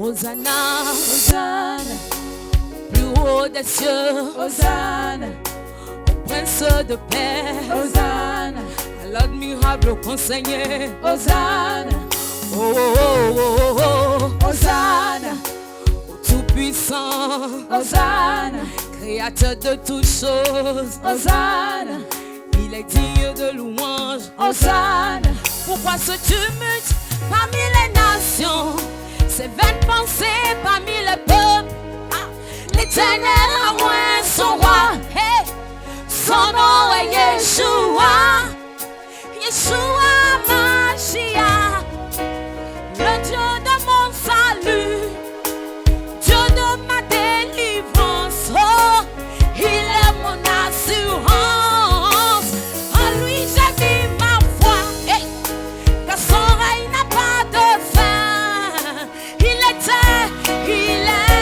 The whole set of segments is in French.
Hosanna, Hosanna, plus haut des cieux, Hosanna, au prince de paix, Hosanna, à l'admirable conseiller, Hosanna, oh, oh, oh, oh, oh. Hosanna, au tout-puissant, Hosanna, créateur de toutes choses, Hosanna, il est digne de louange, Hosanna. Pourquoi ce tumulte parmi les nations, ces vaines pensées parmi les peuples? L'Éternel a oint son roi, hey. Son nom est Yeshua, Yeshua Mashiach, le Dieu de mon salut, Dieu de ma délivrance, oh, il est mon assurance. En lui j'ai mis ma foi, hey. Car son règne n'a pas de fin. Il était, il est,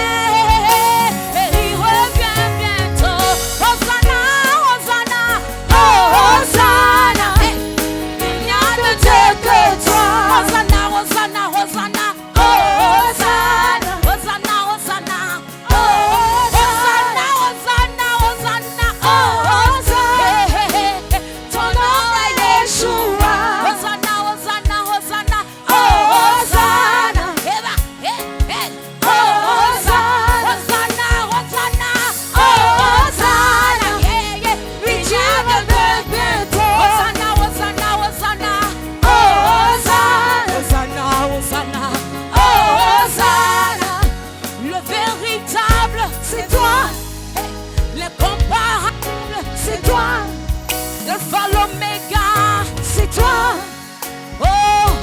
et il revient bientôt. Hosanna, Hosanna, oh Hosanna, hey. Il n'y a de Dieu que toi. Hosanna, Hosanna, Hosanna, oh Hosanna, Hosanna, Hosanna, oh Hosanna, Hosanna, Hosanna, oh Hosanna, hey, hey, hey. Ton nom est Yeshua. Hosanna, Hosanna, Hosanna, oh Hosanna, hey, bah, hey, hey. Oh Hosanna, Hosanna, Hosanna, oh Hosanna, yeah, yeah. Oui, Dieu revient bientôt. Hosanna, Hosanna, Hosanna, oh Hosanna, Hosanna, Hosanna, oh Hosanna. Le véritable, c'est toi. L'incomparable, c'est toi. L'alpha, l'oméga, c'est toi. Oh,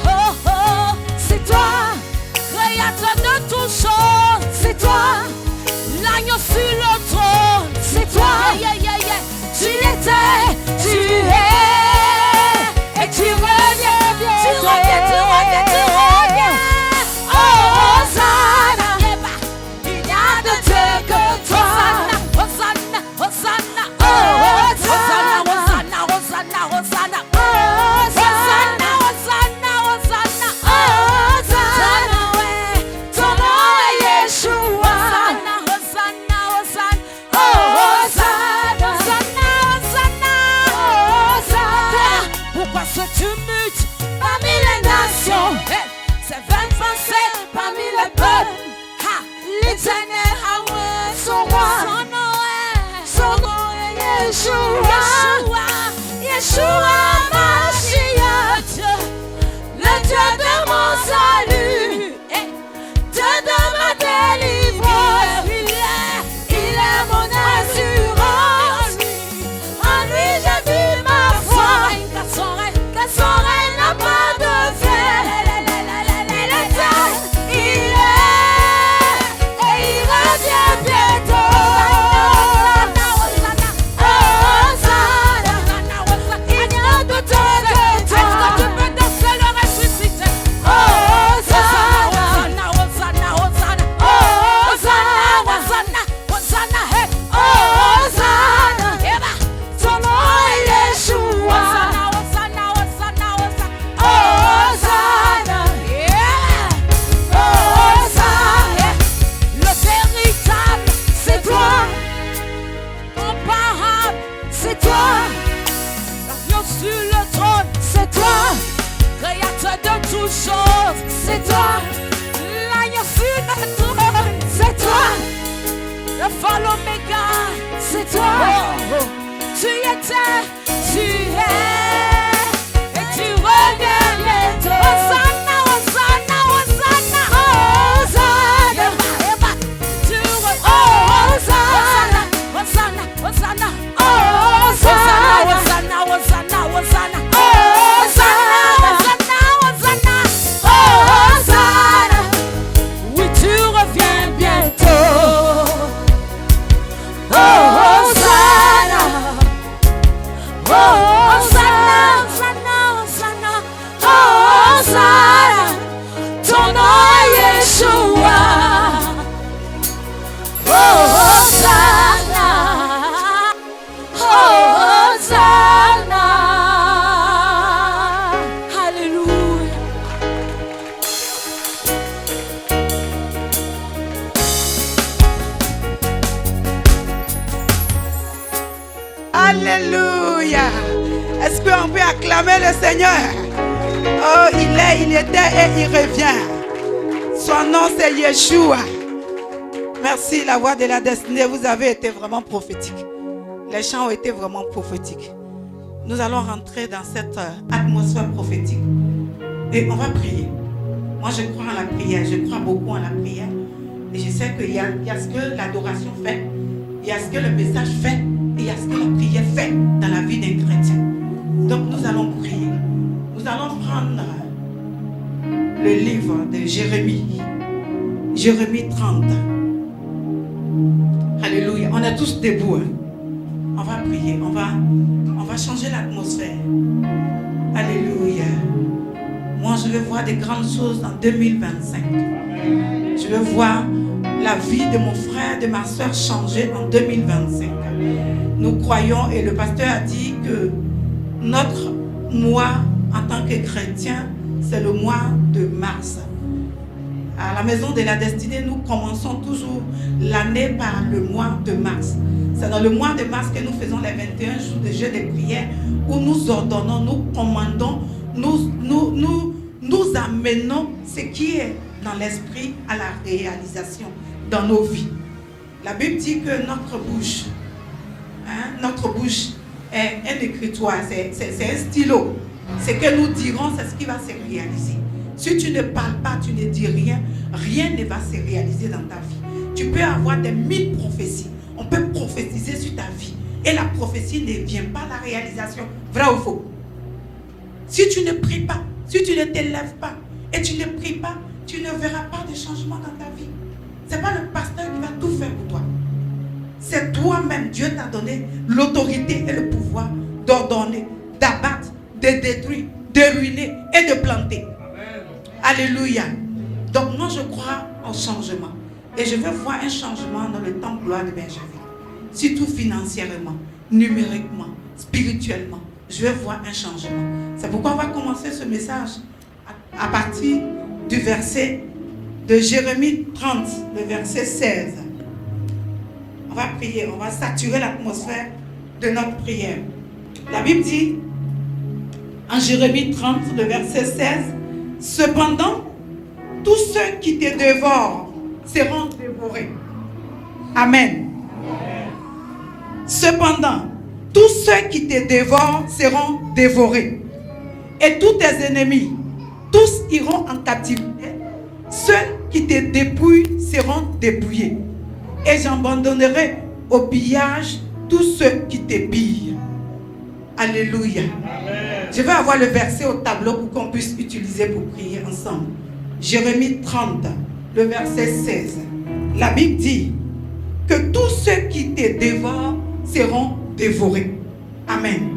oh, oh, c'est toi. Créateur de toutes choses, c'est toi. L'agneau sur le trône, c'est toi. Yeah, yeah, yeah, yeah. Tu étais, tu es, et tu reviens bientôt. Tu reviens, tu reviens, tu reviens. Oh, Hosanna, eh bah, il n'y a de Dieu que toi. Hosanna, Hosanna, Hosanna, oh Hosanna, Hosanna, Hosanna, Hosanna, oh Hosanna, Hosanna, Hosanna, oh Hosanna, ouais, ton nom est Yeshua. Hosanna, Hosanna, Hosanna, oh Hosanna, Hosanna, Hosanna, oh Hosanna. Pourquoi ce tumulte parmi les nations, hey, ces vaines pensées parmi les peuples? L'Éternel a oint son roi, son nom est Yeshua, Yeshua Mashiach, le Dieu de mon salut, Dieu de ma délivrance, il est mon assurance. En lui j'ai vu ma foi, car son règne n'a pas de fin. Il était, il est, et il revient bientôt. Hosanna, il n'y a de Dieu que toi. Est-ce que tu peux danser le ressuscité? Hosanna, Hosanna, Hosanna, Hosanna, Hosanna, Hosanna, hey. Hosanna, eh bah, ton nom est Yeshua. Hosanna, Hosanna, Hosanna, Hosanna, yeah. Hosanna, le véritable, c'est toi. Comparable, c'est toi. L'agneau sur le trône, c'est toi. Créateur de toutes choses, c'est toi. L'agneau sur le trône, c'est toi. L'alpha, l'oméga, c'est toi. Oh, oh. Tu étais, tu es, et tu reviens bientôt. Hosanna, Hosanna, Hosanna, oh Hosanna, eh bah, tu reviens. Oh Hosanna, Hosanna, Hosanna, oh Hosanna, Hosanna, Hosanna, Hosanna, oh Hosanna, Hosanna, Hosanna, oh Hosanna. Oui, tu reviens bientôt. Oh Hosanna, oh Hosanna. Alléluia. Est-ce qu'on peut acclamer le Seigneur? Oh, il était et il revient. Son nom c'est Yeshua. Merci la voix de la destinée. Vous avez été vraiment prophétique. Les chants ont été vraiment prophétiques. Nous allons rentrer dans cette atmosphère prophétique. Et on va prier. Moi je crois en la prière. Je crois beaucoup en la prière. Et je sais qu'il y a ce que l'adoration fait. Il y a ce que le message fait. Et il y a ce que la prière fait dans la vie d'un chrétien. Donc nous allons prier. Nous allons prendre le livre de Jérémie. Jérémie 30. Alléluia. On est tous debout. Hein? On va prier. On va changer l'atmosphère. Alléluia. Moi, je veux voir des grandes choses en 2025. Je veux voir la vie de mon frère, de ma soeur changer en 2025. Nous croyons, et le pasteur a dit que notre mois en tant que chrétien, c'est le mois de mars. À la maison de la destinée, nous commençons toujours l'année par le mois de mars. C'est dans le mois de mars que nous faisons les 21 jours de jeûne et prière où nous ordonnons, nous commandons, nous amenons ce qui est dans l'esprit à la réalisation dans nos vies. La Bible dit que notre bouche est un écritoire, c'est un stylo. Ce que nous dirons, c'est ce qui va se réaliser. Si tu ne parles pas, tu ne dis rien, rien ne va se réaliser dans ta vie. Tu peux avoir des 1000 prophéties. On peut prophétiser sur ta vie. Et la prophétie ne vient pas à la réalisation. Vrai ou faux? Si tu ne pries pas, si tu ne t'élèves pas, et tu ne pries pas, tu ne verras pas de changement dans ta vie. Ce n'est pas le pasteur qui va tout faire pour toi. C'est toi-même. Dieu t'a donné l'autorité et le pouvoir d'ordonner, d'abattre, de détruire, de ruiner et de planter. Alléluia. Donc moi je crois au changement. Et je veux voir un changement dans le temple gloire de Benjamin. Surtout financièrement, numériquement, spirituellement. Je veux voir un changement. C'est pourquoi on va commencer ce message à partir du verset de Jérémie 30, le verset 16. On va prier, on va saturer l'atmosphère de notre prière. La Bible dit en Jérémie 30, le verset 16, cependant, tous ceux qui te dévorent seront dévorés. Amen. Cependant, tous ceux qui te dévorent seront dévorés. Et tous tes ennemis, tous iront en captivité. Ceux qui te dépouillent seront dépouillés. Et j'abandonnerai au pillage tous ceux qui te pillent. Alléluia. Amen. Je vais avoir le verset au tableau pour qu'on puisse utiliser pour prier ensemble. Jérémie 30, le verset 16. La Bible dit que tous ceux qui te dévorent seront dévorés. Amen.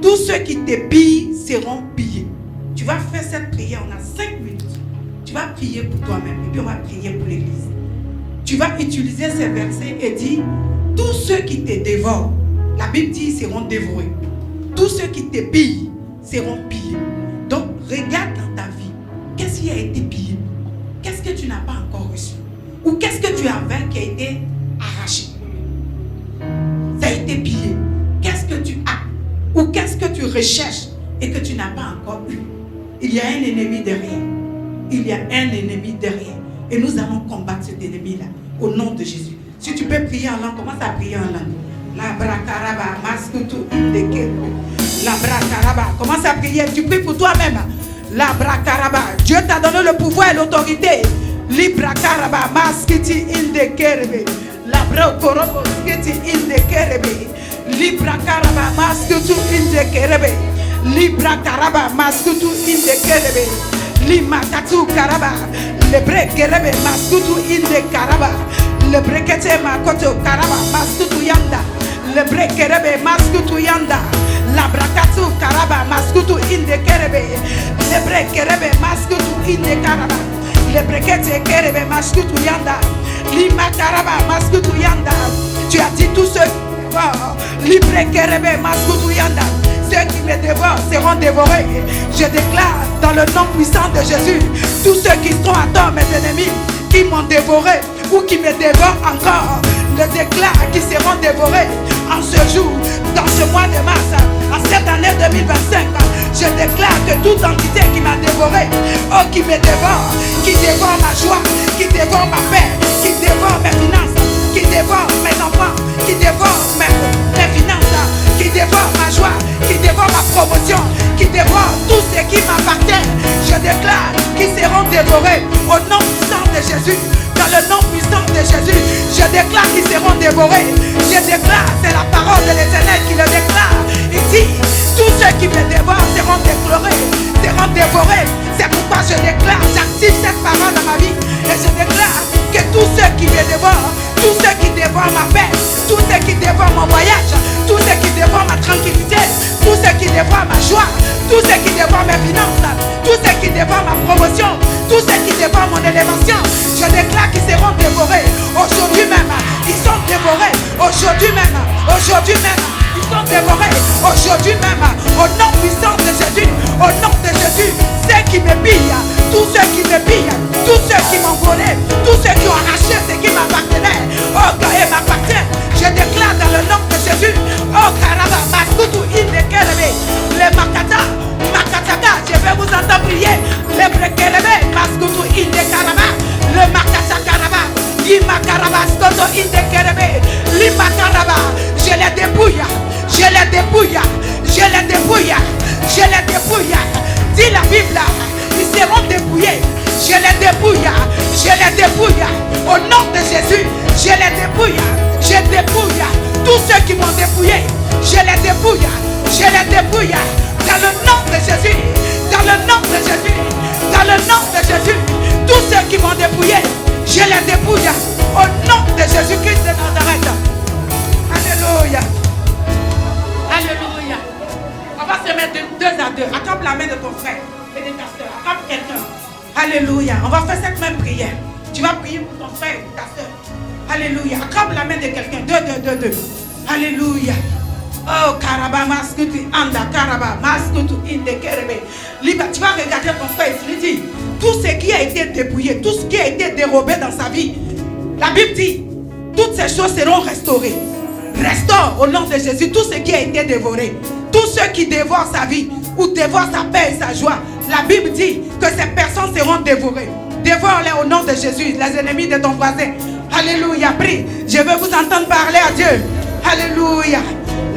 Tous ceux qui te pillent seront pillés. Tu vas faire cette prière, on a 5 minutes. Tu vas prier pour toi-même et puis on va prier pour l'église. Tu vas utiliser ces versets et dire, tous ceux qui te dévorent, la Bible dit, seront dévorés. Tous ceux qui te pillent seront pillés. Donc, regarde dans ta vie, qu'est-ce qui a été pillé? Qu'est-ce que tu n'as pas encore reçu? Ou qu'est-ce que tu avais qui a été arraché? Ça a été pillé. Qu'est-ce que tu as? Ou qu'est-ce que tu recherches et que tu n'as pas encore eu? Il y a un ennemi derrière. Il y a un ennemi derrière. Et nous allons combattre cet ennemi-là au nom de Jésus. Si tu peux prier en langue, commence à prier en langue. La bracaraba, maskutu indeke. La bracaraba, commence à prier. Tu pries pour toi-même. La bracaraba, Dieu t'a donné le pouvoir et l'autorité. Libra caraba, maskiti indeke. La bracorobo, skiti indeke. Libra caraba, maskutu indeke. Libra caraba, maskutu indeke. Lima katu karaba, le brekerebe maskutu inde karaba, le brekete makoto karaba maskutu yanda, le brekerebe maskutu yanda, la brakatu karaba maskutu inde kerebe, le brekerebe maskutu inde karaba, le brekete kerebe maskutu yanda, lima karaba maskutu yanda. Tu as dit tous ceux libre kerebe maskutu yanda. Ceux qui me dévorent seront dévorés. Je déclare dans le nom puissant de Jésus, tous ceux qui sont à tort, mes ennemis, qui m'ont dévoré ou qui me dévorent encore, le déclare qu'ils seront dévorés en ce jour, dans ce mois de mars, en cette année 2025. Je déclare que toute entité qui m'a dévoré, oh, qui me dévore, qui dévore ma joie, qui dévore ma paix, qui dévore mes finances, qui dévore mes enfants, qui dévore mes finances, qui dévore ma joie, qui dévore ma promotion, qui dévore tout ce qui m'appartient. Je déclare qu'ils seront dévorés au nom puissant de Jésus. Dans le nom puissant de Jésus, je déclare qu'ils seront dévorés. Je déclare, c'est la parole de l'Éternel qui le déclare. Il dit, tous ceux qui me dévorent seront dévorés, seront dévorés. C'est pourquoi je déclare, j'active cette parole dans ma vie. Et je déclare que tous ceux qui me dévorent, tous ceux qui dévorent ma paix, tous ceux qui dévorent mon voyage, tous ceux qui dévorent ma tranquillité, tous ceux qui dévorent ma joie, tous ceux qui dévorent mes finances, tous ceux qui dévorent ma promotion, tous ceux qui dévorent mon élévation, je déclare qu'ils seront dévorés. Aujourd'hui même, ils sont dévorés. Aujourd'hui même, ils sont dévorés. Aujourd'hui même, au nom puissant de Jésus, au nom de Jésus, ceux qui me pillent, tous ceux qui me pillent, tous ceux qui m'ont volé, tous ceux qui ont arraché ce qui m'appartenait, oh, et m'appartient, je déclare dans le nom de Jésus, oh, Karaba, Maskutu, Indekelebe, les Makata, Makataka, je vais vous entendre prier, les Brekelebe, Maskutu, Indekaraba, le Makata Karaba, Lima Karaba, Skoto, Indekelebe, Lima Karaba, je les dépouille, je les dépouille, je les dépouille, je les dépouille, dit la Bible, ils seront dépouillés, je les dépouille, je les dépouille, au nom de Jésus, je les dépouille, je dépouille, tous ceux qui m'ont dépouillé, je les dépouille, je les dépouille, dans le nom de Jésus, dans le nom de Jésus, dans le nom de Jésus, tous ceux qui m'ont dépouillé, je les dépouille, au nom de Jésus-Christ de Nazareth. Alléluia. Alléluia. On va se mettre deux à deux. Attrape la main de ton frère et de ta soeur. Attrape quelqu'un. Alléluia. On va faire cette même prière. Tu vas prier pour ton frère ou ta soeur. Alléluia. Attrape la main de quelqu'un. Deux. Alléluia. Oh, Karaba, Maskutu, Anda, Karaba, Maskutu, Inde, Kerebe. Tu vas regarder ton frère. Il dit, tout ce qui a été dépouillé, tout ce qui a été dérobé dans sa vie, la Bible dit, toutes ces choses seront restaurées. Restaure au nom de Jésus tout ce qui a été dévoré. Tous ceux qui dévorent sa vie ou dévorent sa paix et sa joie, la Bible dit que ces personnes seront dévorées. Dévore-les au nom de Jésus, les ennemis de ton voisin. Alléluia, prie. Je veux vous entendre parler à Dieu. Alléluia.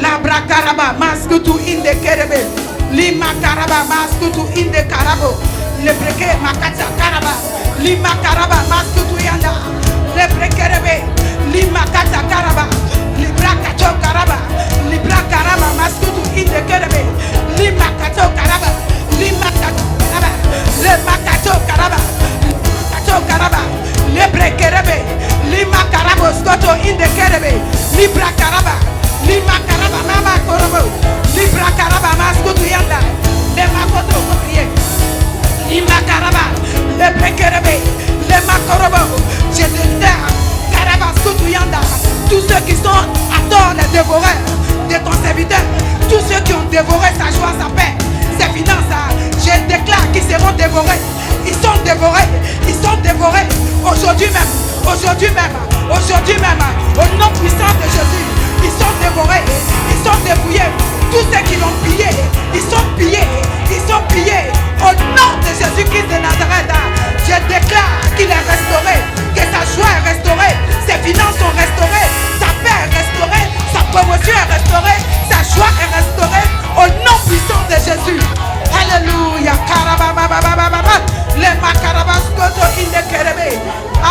La brakaraba, maskutu inde kerebe. Lima karaba, maskutu inde karabo. Le breke makata karaba. Lima karaba, maskutu yanda. Le brekerebe. Lima kata karaba. Libra kato karaba. Libra karaba, maskutu inde kerebe. Lima kato karaba. Lima kato karaba. Le makato karaba. Kato karaba. Le brekerebe. Lima karabo skoto inde kerebe. Libra karaba. Lima karaba mama korobo. Libra karaba maskutu yanda. Le makoto prier. Lima karaba. Le brekerebe. Le makorobo. Je déclare karaba skutu yanda. Tous ceux qui sont à tort les dévoreurs de ton serviteur, tous ceux qui ont dévoré sa joie, sa paix, ses finances, je déclare qu'ils seront dévorés. Ils sont dévorés, ils sont dévorés. Aujourd'hui même, au nom puissant de Jésus, ils sont dévorés, ils sont dépouillés. Tous ceux qui l'ont pillé, ils sont pillés, ils sont pillés. Au nom de Jésus-Christ de Nazareth, je déclare qu'il est restauré, que sa joie est restaurée, ses finances sont restaurées, sa paix est restaurée, sa promotion est restaurée, sa joie est restaurée. Au nom puissant de Jésus. Alléluia.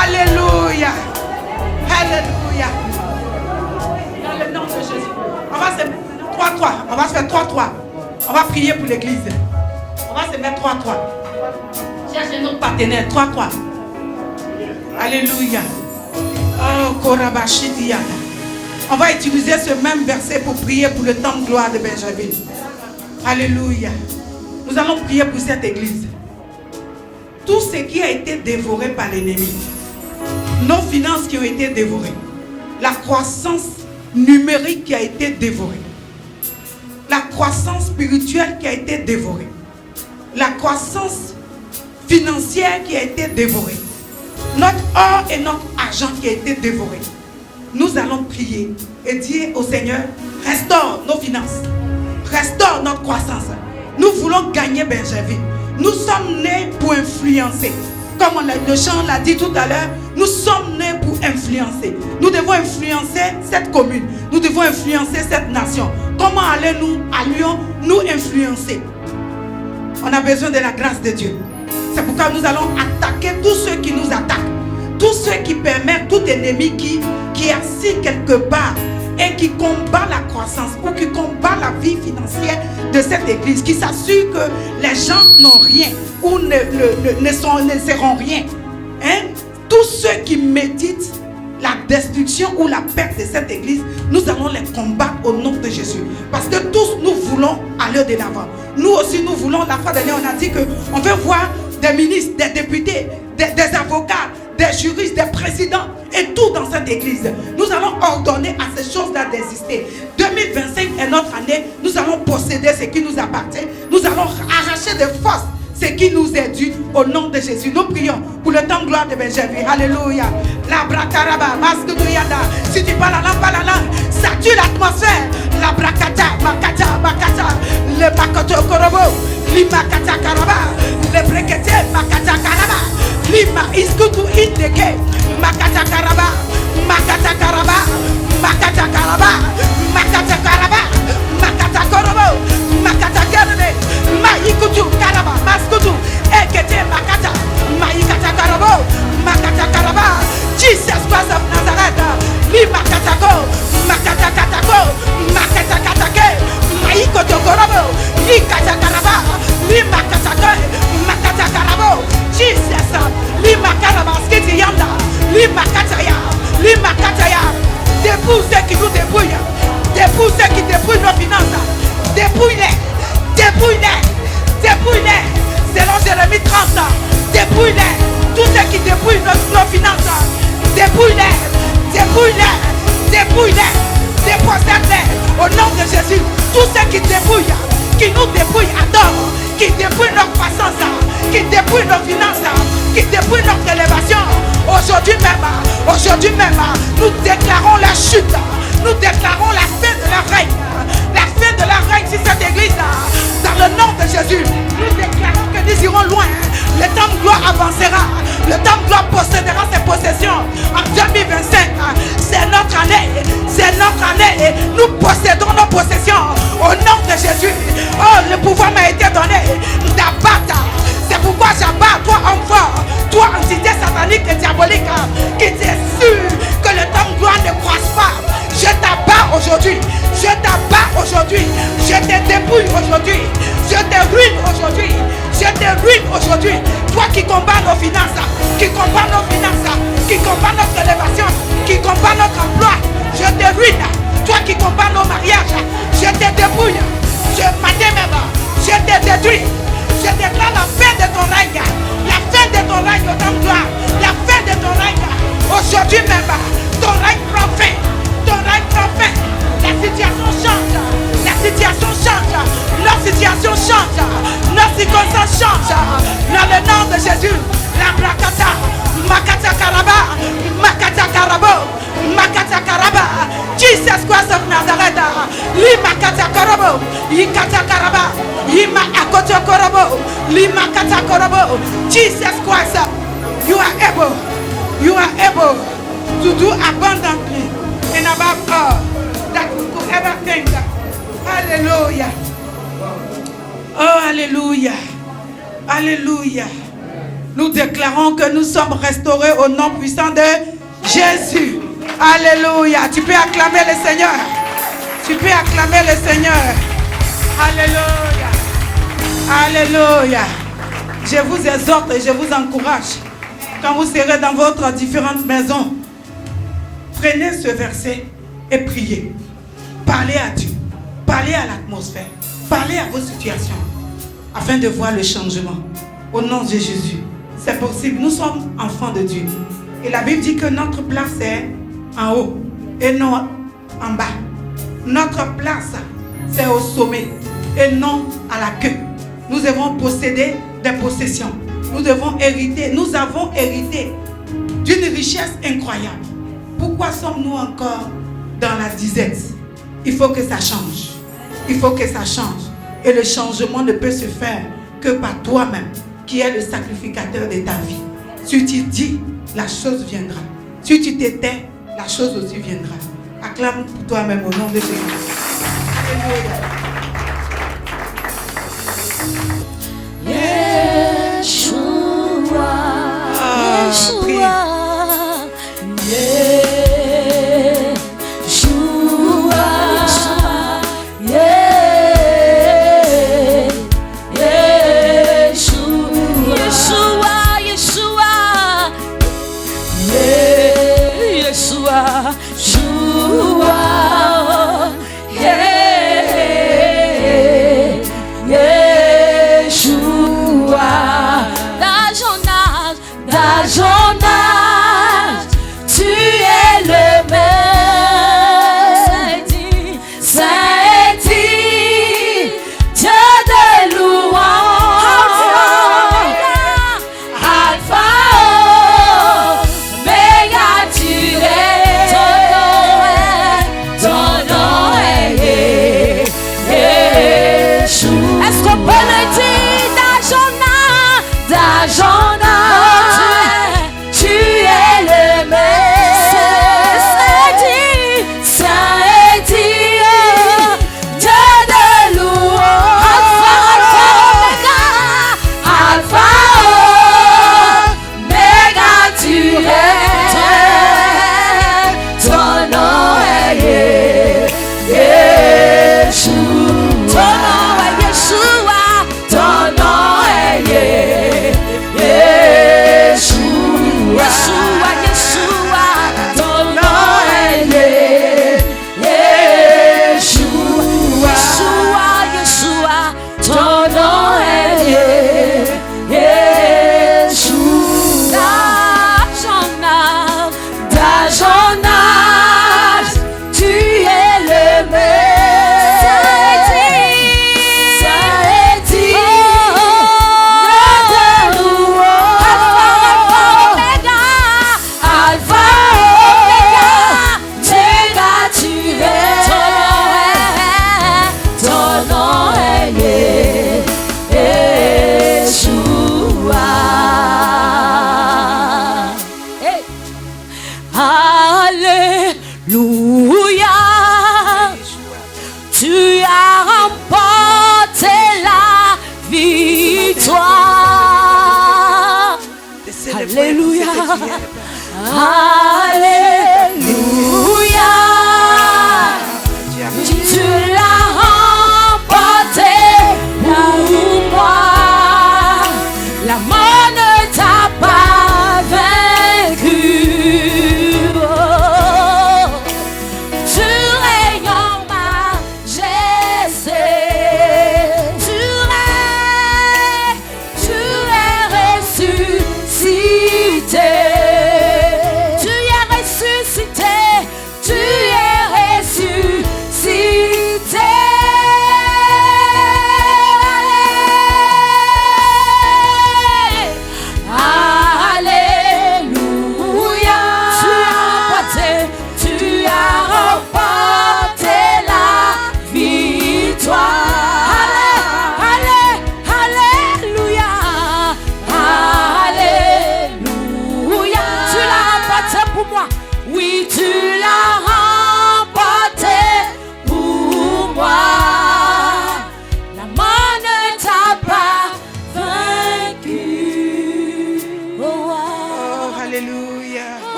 Alléluia. Alléluia. Dans le nom de Jésus. On va se mettre 3-3. On va se faire 3-3. On va prier pour l'église. On va se mettre 3-3. Cherchez notre partenaire. 3-3. Alléluia. Oh, Korabashitiya. On va utiliser ce même verset pour prier pour le temps de gloire de Benjamin. Alléluia. Nous allons prier pour cette église. Tout ce qui a été dévoré par l'ennemi, nos finances qui ont été dévorées, la croissance numérique qui a été dévorée, la croissance spirituelle qui a été dévorée, la croissance financière qui a été dévorée, notre or et notre argent qui a été dévoré. nous allons prier et dire au Seigneur, restaure nos finances, restaure notre croissance. Nous voulons gagner Benjerville. Nous sommes nés pour influencer. Comme le chant l'a dit tout à l'heure, nous sommes nés pour influencer. Nous devons influencer cette commune. Nous devons influencer cette nation. Comment allons-nous à Lyon nous influencer? On a besoin de la grâce de Dieu. C'est pourquoi nous allons attaquer tous ceux qui nous attaquent. Tous ceux qui permettent, tout ennemi qui est assis quelque part et qui combat la croissance ou qui combat la vie financière de cette église, qui s'assure que les gens n'ont rien ou ne seront rien. Hein? Tous ceux qui méditent la destruction ou la perte de cette église, nous allons les combattre au nom de Jésus. Parce que tous nous voulons aller de l'avant. Nous aussi nous voulons, la fois dernière on a dit qu'on veut voir des ministres, des députés, des avocats, des juristes, des présidents et tout dans cette église. Nous allons ordonner à ces choses-là d'exister. 2025 est notre année. Nous allons posséder ce qui nous appartient. Nous allons arracher de force ce qui nous est dû au nom de Jésus. Nous prions pour le temps de gloire de Benjerville. Alléluia. La bracaraba, masque de yada. Si tu parles la langue, sature l'atmosphère. La bracata, makata, makata. Le makoto korobo. Limakata karaba. Le brekete, makata karaba. Lima iskutu indeke. Makata karaba. Makata karaba. Makata karaba. Makata karaba. Makata korobo. Makata karebe. Maikutu karaba. Maskutu. Ekete makata. Maikata karabo. Makata karaba. Jesus Christ of Nazareth. Lima katako. Makata katako. Makata katake. Maikoto korobo. Likata karaba. Lima katake. Makata karabo. Jesus. Lima karaba. Skiti yanda. Lima kataya. Lima kataya. Dépouille ceux qui nous dépouillent. Dépouille ceux qui dépouillent nos finances. Dépouille-les. Dépouille-les. Dépouille-les. Selon Jérémie 30. Dépouille-les. Tous ceux qui dépouillent nos finances. Dépouille-les. Dépouille-les. Dépouille-les. Dépossède-les. Au nom de Jésus. Tous ceux qui dépouillent. Qui nous dépouillent à tort. Qui dépouillent notre croissance. Qui dépouillent nos finances. Qui dépouillent notre élévation. Aujourd'hui même, nous déclarons la chute. Nous déclarons la fin de leur règne. La fin de leur règne sur cette église. Dans le nom de Jésus, nous déclarons que nous irons loin. Le temps de gloire avancera. Le temps de gloire possédera ses possessions. En 2025, c'est notre année. C'est notre année. Nous possédons nos possessions. Au nom de Jésus. Oh, le pouvoir m'a été donné d'abattre. C'est pourquoi j'abats toi homme fort, toi entité satanique et diabolique qui t'est sûr que le temps de gloire ne croisse pas. Je t'abats aujourd'hui. Je t'abats aujourd'hui. Je te dépouille aujourd'hui. Je te ruine aujourd'hui. Je te ruine aujourd'hui. Toi qui combats nos finances, qui combats nos finances, qui combats notre élévation, qui combats notre emploi, je te ruine. Toi qui combats nos mariages, je te dépouille. Matin même, je te détruis. Je déclare la fin de ton règne. La fin de ton règne au temps de gloire. La fin de ton règne. Aujourd'hui même, ton règne prend fin. Ton règne prend fin. La situation change. La situation change. Nos situations changent. Nos circonstances changent. Dans le nom de Jésus. La brakata. Makata karaba. Makata karabo. Makata karaba. Jesus Christ of Nazareth. Lima kata karabo. Ikata karaba. Lima akoto korobo. Lima kata korobo. Jesus Christ. You are able. You are able to do abundantly and above all that we could ever think. Hallelujah. Oh, alléluia. Alléluia. Nous déclarons que nous sommes restaurés au nom puissant de Jésus. Alléluia. Tu peux acclamer le Seigneur. Tu peux acclamer le Seigneur. Alléluia. Alléluia. Je vous exhorte et je vous encourage. Quand vous serez dans votre différentes maisons, prenez ce verset et priez. Parlez à Dieu. Parlez à l'atmosphère. Parlez à vos situations afin de voir le changement. Au nom de Jésus. C'est possible. Nous sommes enfants de Dieu. Et la Bible dit que notre place est en haut et non en bas. Notre place, c'est au sommet et non à la queue. Nous devons posséder des possessions. Nous devons hériter. Nous avons hérité d'une richesse incroyable. pourquoi sommes-nous encore dans la disette? Il faut que ça change. Il faut que ça change. Et le changement ne peut se faire que par toi-même, qui es le sacrificateur de ta vie. Si tu dis, la chose viendra. Si tu t'étais, la chose aussi viendra. Acclame pour toi-même au nom de Jésus. Alléluia. Yeshua, Yeshua,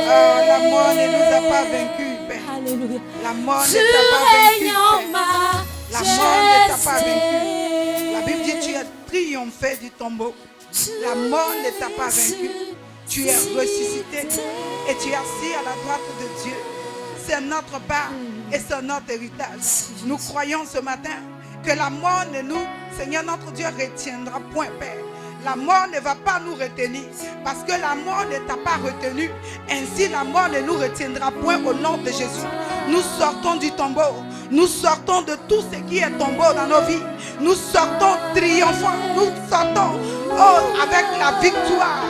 La mort ne t'a pas vaincu. La mort ne t'a pas vaincu. La Bible dit tu as triomphé du tombeau. La mort ne t'a pas vaincu. Tu es ressuscité et tu es assis à la droite de Dieu. C'est notre part et c'est notre héritage. Nous croyons ce matin que la mort ne nous, Seigneur notre Dieu, retiendra point, Père. La mort ne va pas nous retenir parce que la mort ne t'a pas retenu. Ainsi la mort ne nous retiendra point au nom de Jésus. Nous sortons du tombeau. Nous sortons de tout ce qui est tombeau dans nos vies. Nous sortons triomphants. Nous sortons avec la victoire,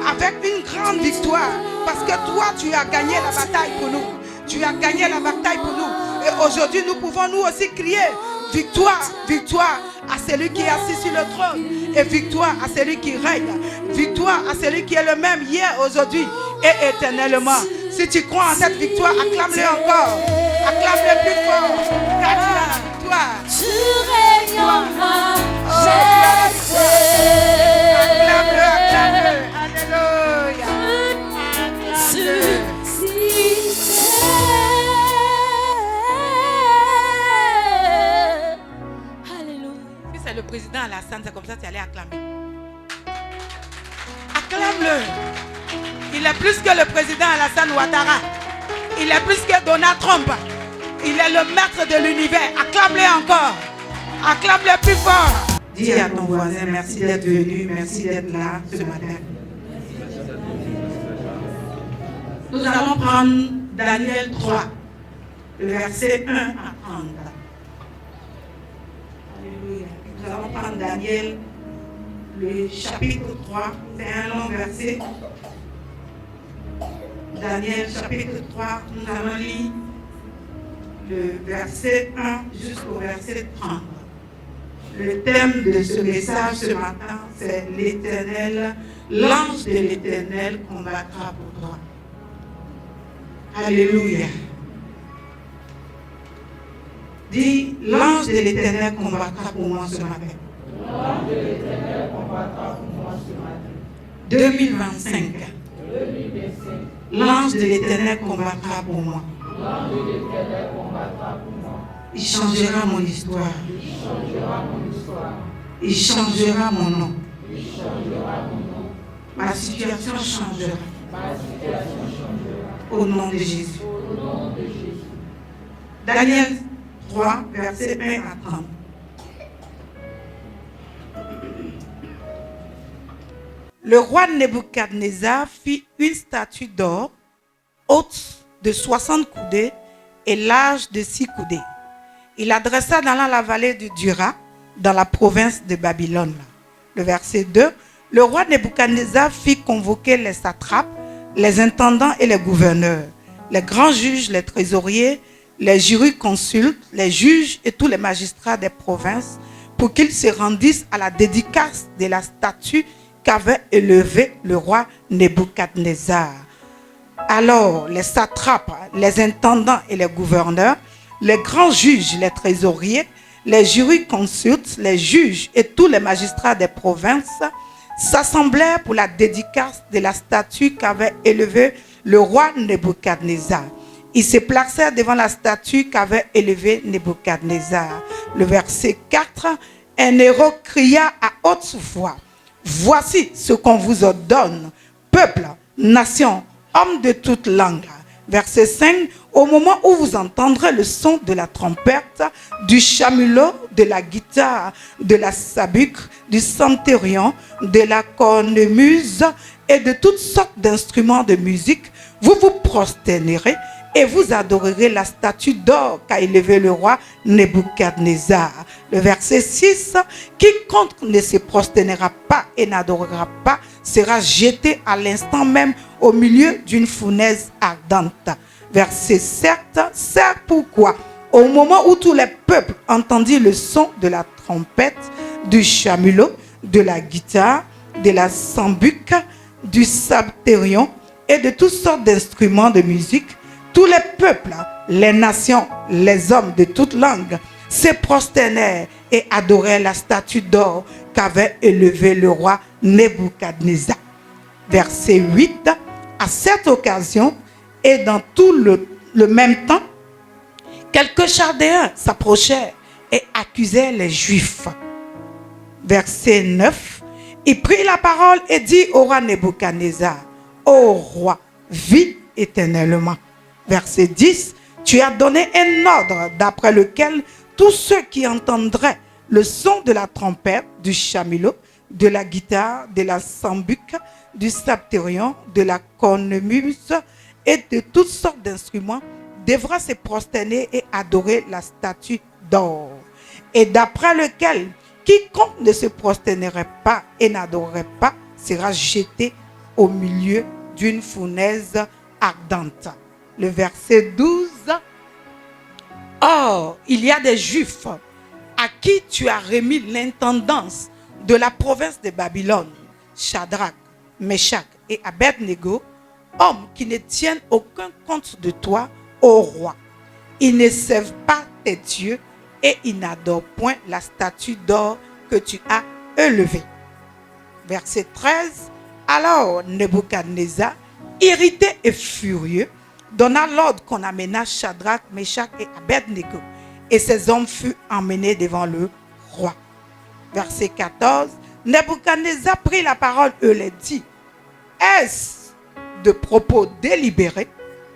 avec une grande victoire. Parce que toi, tu as gagné la bataille pour nous. Tu as gagné la bataille pour nous. Et aujourd'hui, nous pouvons nous aussi crier victoire, victoire à celui qui est assis sur le trône. Et victoire à celui qui règne. Victoire à celui qui est le même hier, aujourd'hui et éternellement. Si tu crois en cette victoire, acclame-le encore. Acclame-le plus fort. Car tu as la victoire. Tu règnes en majesté. Acclame-le, acclame-le. Alléluia. Alléluia. Si c'est le président Alassane, c'est comme ça que tu allais acclamer. Acclame-le. Il est plus que le président Alassane Ouattara. Il est plus que Donald Trump. Il est le maître de l'univers. Acclame-le encore. Acclame-le plus fort. Dis à ton voisin, merci d'être venu, merci d'être là ce matin. Nous allons prendre Daniel 3, le verset 1 à 30. Alléluia. Nous allons prendre Daniel, le chapitre 3, c'est un long verset. Daniel chapitre 3, nous allons lire le verset 1 jusqu'au verset 30. Le thème de ce message ce matin, c'est l'Éternel, l'ange de l'Éternel combattra pour toi. Alléluia. Dis, l'ange de l'Éternel combattra pour moi ce matin. L'ange de l'Éternel combattra pour moi ce matin. 2025. L'ange de l'Éternel combattra pour moi. L'ange de l'Éternel combattra pour moi. Il changera mon histoire. Il changera mon histoire. Il changera mon nom. Il changera mon nom. Ma situation changera. Ma situation changera. Au nom de Jésus. Au nom de Jésus. Daniel 3, verset 1 à 30. Le roi Nebuchadnezzar fit une statue d'or, haute de 60 coudées et large de 6 coudées. Il l'adressa dans la vallée de Dura, dans la province de Babylone. Le verset 2. Le roi Nebuchadnezzar fit convoquer les satrapes, les intendants et les gouverneurs, les grands juges, les trésoriers, les jurisconsultes, les juges et tous les magistrats des provinces pour qu'ils se rendissent à la dédicace de la statue qu'avait élevée le roi Nebuchadnezzar. Alors les satrapes, les intendants et les gouverneurs, les grands juges, les trésoriers, les jurisconsultes, les juges et tous les magistrats des provinces s'assemblèrent pour la dédicace de la statue qu'avait élevée le roi Nebuchadnezzar. Ils se placèrent devant la statue qu'avait élevée Nebuchadnezzar. Le verset 4, un héros cria à haute voix, « Voici ce qu'on vous ordonne, peuple, nation, hommes de toute langue. » Verset 5, au moment où vous entendrez le son de la trompette, du chamelot, de la guitare, de la sabuc, du psalterion, de la cornemuse et de toutes sortes d'instruments de musique, vous vous prosternerez et vous adorerez la statue d'or qu'a élevée le roi Nebuchadnezzar. Le verset 6, quiconque ne se prosternera pas et n'adorera pas sera jeté à l'instant même au milieu d'une fournaise ardente. Verset 7, c'est pourquoi au moment où tous les peuples entendirent le son de la trompette, du chamelot, de la guitare, de la sambuc, du psalterion et de toutes sortes d'instruments de musique, tous les peuples, les nations, les hommes de toutes langues se prosternèrent et adorèrent la statue d'or qu'avait élevée le roi Nebuchadnezzar. Verset 8, à cette occasion et dans tout le même temps, quelques Chaldéens s'approchèrent et accusèrent les Juifs. Verset 9, il prit la parole et dit au roi Nebuchadnezzar, « Ô roi, vis éternellement. » Verset 10, tu as donné un ordre d'après lequel tous ceux qui entendraient le son de la trompette, du chamelot, de la guitare, de la sambuc, du psalterion, de la cornemuse et de toutes sortes d'instruments devra se prosterner et adorer la statue d'or. Et d'après lequel quiconque ne se prosternerait pas et n'adorerait pas sera jeté au milieu d'une fournaise ardente. Le verset 12. Or, il y a des Juifs à qui tu as remis l'intendance de la province de Babylone, Shadrach, Meshach et Abednego, hommes qui ne tiennent aucun compte de toi, ô roi. Ils ne servent pas tes dieux et ils n'adorent point la statue d'or que tu as élevée. Verset 13. Alors Nebuchadnezzar, irrité et furieux, donna l'ordre qu'on amena Shadrach, Meshach et Abednego. Et ces hommes furent emmenés devant le roi. Verset 14. Nebuchadnezzar prit la parole et leur dit, est-ce de propos délibérés,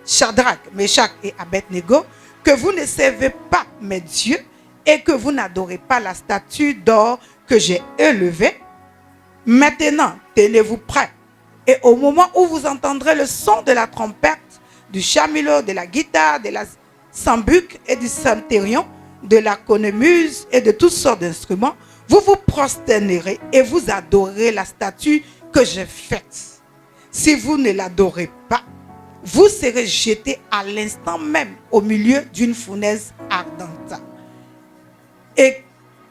Shadrach, Meshach et Abednego, que vous ne servez pas mes dieux et que vous n'adorez pas la statue d'or que j'ai élevée? Maintenant, tenez-vous prêts. Et au moment où vous entendrez le son de la trompette, du chamelot, de la guitare, de la sambuc et du psalterion, de la cornemuse et de toutes sortes d'instruments, vous vous prosternerez et vous adorerez la statue que j'ai faite. Si vous ne l'adorez pas, vous serez jetés à l'instant même au milieu d'une fournaise ardente. Et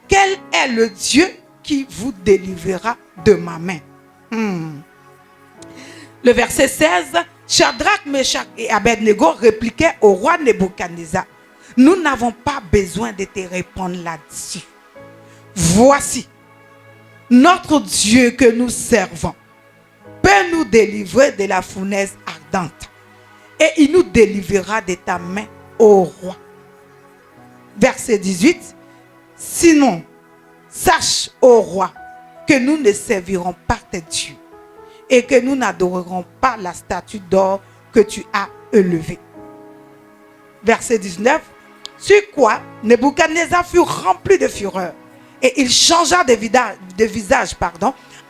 quel est le Dieu qui vous délivrera de ma main? Le verset 16, Shadrach, Meshach et Abednego répliquaient au roi Nebuchadnezzar, nous n'avons pas besoin de te répondre là-dessus. Voici, notre Dieu que nous servons peut nous délivrer de la fournaise ardente et il nous délivrera de ta main, ô roi. Verset 18, sinon, sache, ô roi, que nous ne servirons pas tes dieux et que nous n'adorerons pas la statue d'or que tu as élevée. Verset 19, sur quoi Nebuchadnezzar fut rempli de fureur et il changea de visage,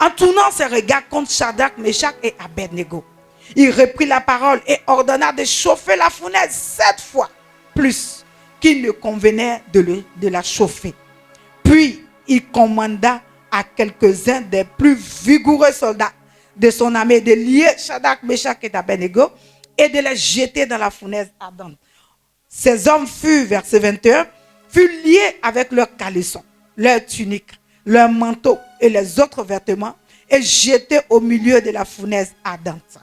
en tournant ses regards contre Shadrach, Meshach et Abednego. Il reprit la parole et ordonna de chauffer la fournaise 7 fois plus qu'il ne convenait de la chauffer. Puis il commanda à quelques-uns des plus vigoureux soldats de son armée de lier Shadrach, Meshach et Abednego et de les jeter dans la fournaise ardente. Ces hommes furent, verset 21, furent liés avec leurs caleçons, leurs tuniques, leurs manteaux et les autres vêtements et jetés au milieu de la fournaise ardente.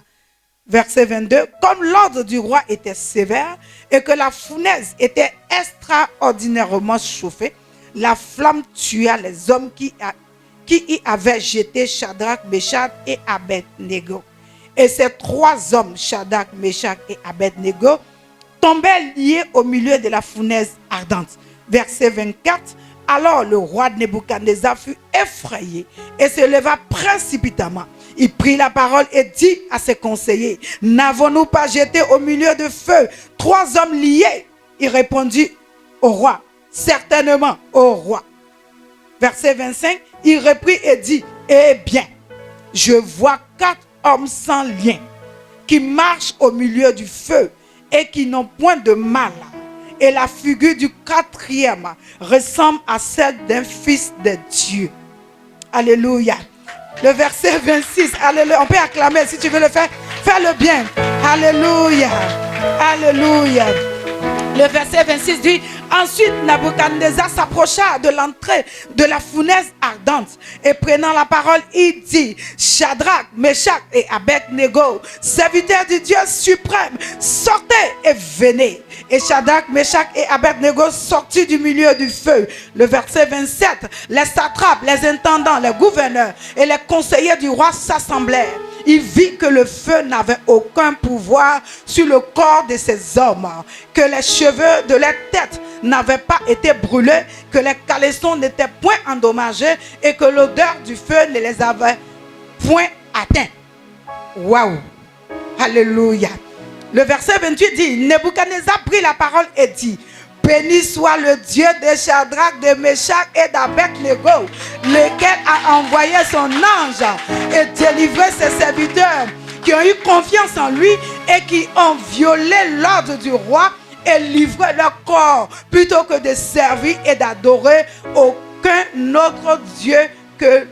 Verset 22, comme l'ordre du roi était sévère et que la fournaise était extraordinairement chauffée, la flamme tua les hommes qui y avaient jeté Shadrach, Meshach et Abednego. Et ces 3 hommes, Shadrach, Meshach et Abednego, tombaient liés au milieu de la fournaise ardente. Verset 24, alors le roi Nebuchadnezzar fut effrayé et se leva précipitamment. Il prit la parole et dit à ses conseillers, n'avons-nous pas jeté au milieu de feu 3 hommes liés? Il répondit au roi, certainement, au roi. Verset 25, il reprit et dit, eh bien, je vois 4 hommes sans lien qui marchent au milieu du feu et qui n'ont point de mal. Et la figure du 4e ressemble à celle d'un fils de Dieu. Alléluia. Le verset 26, alléluia. On peut acclamer si tu veux le faire. Fais-le bien. Alléluia. Alléluia. Le verset 26 dit, ensuite Nebuchadnezzar s'approcha de l'entrée de la fournaise ardente et prenant la parole, il dit, Shadrach, Meshach et Abednego, serviteurs du Dieu suprême, sortez et venez. Et Shadrach, Meshach et Abednego sortirent du milieu du feu. Le verset 27, les satrapes, les intendants, les gouverneurs et les conseillers du roi s'assemblèrent. Il vit que le feu n'avait aucun pouvoir sur le corps de ces hommes, que les cheveux de leur tête n'avaient pas été brûlés, que les caleçons n'étaient point endommagés et que l'odeur du feu ne les avait point atteints. Waouh! Alléluia! Le verset 28 dit, Nebuchadnezzar prit la parole et dit, béni soit le Dieu de Shadrach, de Meshach et d'Abednego, lequel a envoyé son ange et délivré ses serviteurs qui ont eu confiance en lui et qui ont violé l'ordre du roi et livré leur corps plutôt que de servir et d'adorer aucun autre Dieu que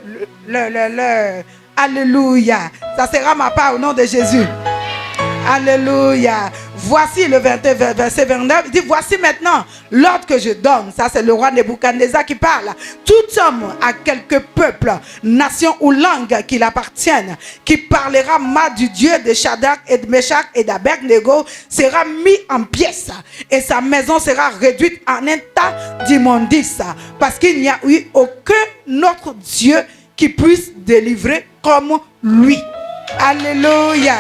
Alléluia. Ça sera ma part au nom de Jésus. Alléluia. Voici le verset 29. Il dit, voici maintenant l'ordre que je donne. Ça, c'est le roi Nebuchadnezzar qui parle. Tout homme à quelque peuple, nation ou langue qu'il appartienne, qui parlera mal du Dieu de Shadrach et de Meshach et d'Abednego sera mis en pièces et sa maison sera réduite en un tas d'immondices, parce qu'il n'y a eu aucun autre Dieu qui puisse délivrer comme lui. Alléluia.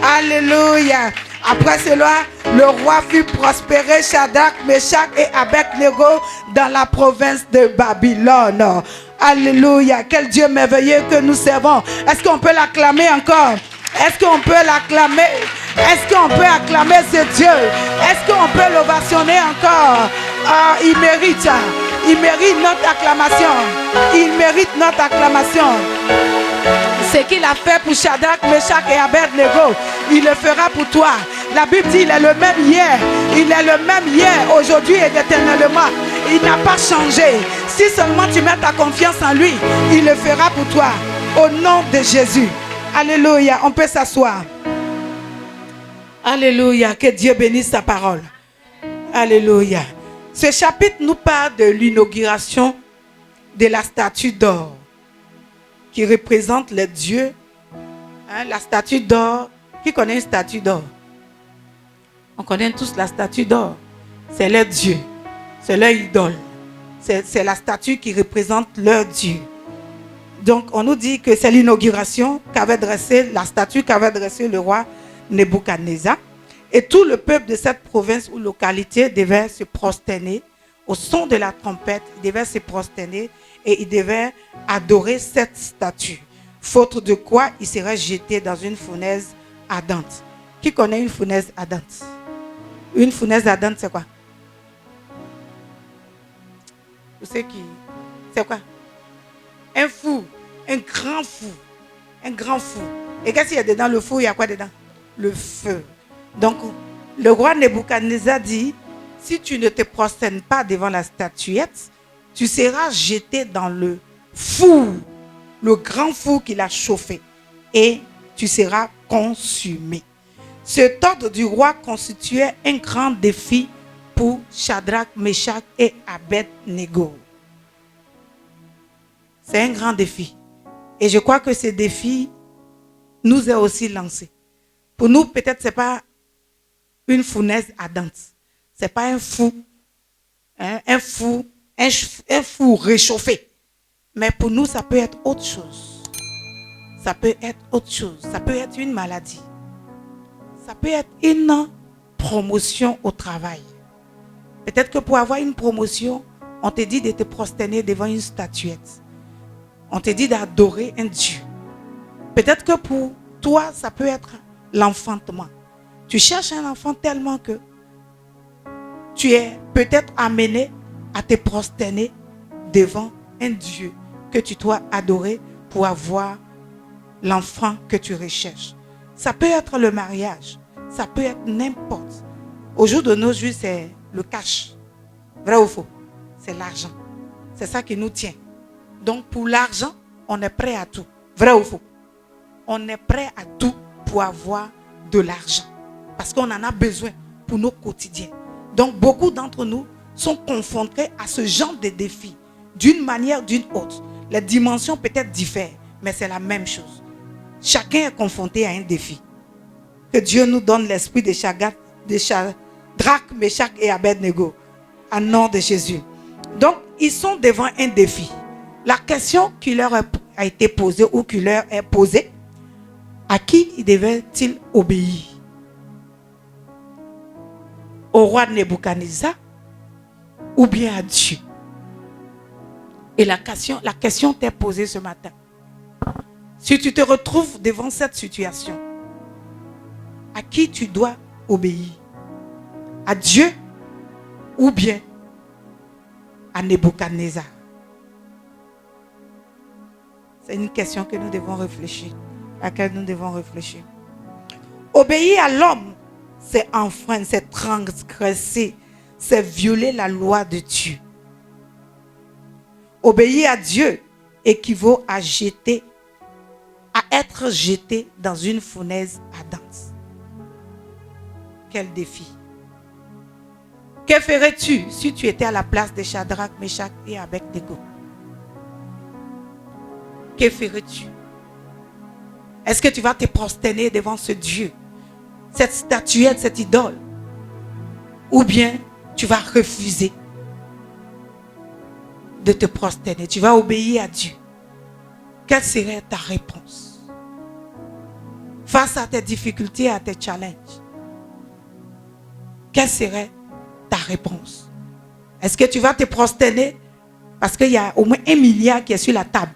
Alléluia. Après cela, le roi fit prospérer Shadrach, Meshach et Abednego dans la province de Babylone. Alléluia. Quel Dieu merveilleux que nous servons. Est-ce qu'on peut l'acclamer encore? Est-ce qu'on peut l'acclamer? Est-ce qu'on peut acclamer ce Dieu? Est-ce qu'on peut l'ovationner encore? Il mérite. Il mérite notre acclamation. Il mérite notre acclamation. Ce qu'il a fait pour Shadrach, Meshach et Abednego, il le fera pour toi. La Bible dit il est le même hier. Il est le même hier, aujourd'hui et éternellement. Il n'a pas changé. Si seulement tu mets ta confiance en lui, il le fera pour toi. Au nom de Jésus. Alléluia. On peut s'asseoir. Alléluia. Que Dieu bénisse sa parole. Alléluia. Ce chapitre nous parle de l'inauguration de la statue d'or qui représente les dieux. La statue d'or. Qui connaît une statue d'or? On connaît tous la statue d'or. C'est leur Dieu. C'est leur idole. C'est la statue qui représente leur Dieu. Donc, on nous dit que c'est l'inauguration qu'avait dressée, la statue qu'avait dressée le roi Nebuchadnezzar. Et tout le peuple de cette province ou localité devait se prosterner au son de la trompette. Il devait se prosterner et il devait adorer cette statue. Faute de quoi, il serait jeté dans une fournaise ardente. Qui connaît une fournaise ardente? Une fournaise ardente, c'est quoi? Vous savez qui? C'est quoi? Un four, un grand four. Un grand four. Et qu'est-ce qu'il y a dedans? Le four, il y a quoi dedans? Le feu. Donc, le roi Nebuchadnezzar dit, si tu ne te prosternes pas devant la statuette, tu seras jeté dans le four, le grand four qu'il a chauffé, et tu seras consumé. Cet ordre du roi constituait un grand défi pour Shadrach, Meshach et Abednego. C'est un grand défi. Et je crois que ce défi nous est aussi lancé. Pour nous, peut-être, ce n'est pas une fournaise ardente. Ce n'est pas un four, un four réchauffé. Mais pour nous, ça peut être autre chose. Ça peut être autre chose. Ça peut être une maladie. Ça peut être une promotion au travail. Peut-être que pour avoir une promotion, on te dit de te prosterner devant une statuette. On te dit d'adorer un Dieu. Peut-être que pour toi, ça peut être l'enfantement. Tu cherches un enfant tellement que tu es peut-être amené à te prosterner devant un Dieu que tu dois adorer pour avoir l'enfant que tu recherches. Ça peut être le mariage. Ça peut être n'importe. Au jour de nos jours, c'est le cash. Vrai ou faux? C'est l'argent. C'est ça qui nous tient. Donc pour l'argent, on est prêt à tout. Vrai ou faux? On est prêt à tout pour avoir de l'argent. Parce qu'on en a besoin pour nos quotidiens. Donc beaucoup d'entre nous sont confrontés à ce genre de défis. D'une manière ou d'une autre. Les dimensions peut-être diffèrent, mais c'est la même chose. Chacun est confronté à un défi. Que Dieu nous donne l'esprit de Shadrach, Meshach et Abednego. Au nom de Jésus. Donc, ils sont devant un défi. La question qui leur a été posée ou qui leur est posée, à qui devaient-ils obéir? Au roi Nebuchadnezzar ou bien à Dieu? Et la question t'est posée ce matin. Si tu te retrouves devant cette situation, à qui tu dois obéir? À Dieu ou bien à Nebuchadnezzar? C'est une question que nous devons réfléchir, à laquelle nous devons réfléchir. Obéir à l'homme, c'est enfreindre, c'est transgresser, c'est violer la loi de Dieu. Obéir à Dieu équivaut à jeter être jeté dans une fournaise ardente. Quel défi! Que ferais-tu si tu étais à la place de Shadrach, Meshach et Abednego? Que ferais-tu? Est-ce que tu vas te prosterner devant ce Dieu, cette statuette, cette idole? Ou bien tu vas refuser de te prosterner? Tu vas obéir à Dieu. Quelle serait ta réponse face à tes difficultés, à tes challenges? Quelle serait ta réponse? Est-ce que tu vas te prosterner parce qu'il y a au moins 1 milliard qui est sur la table?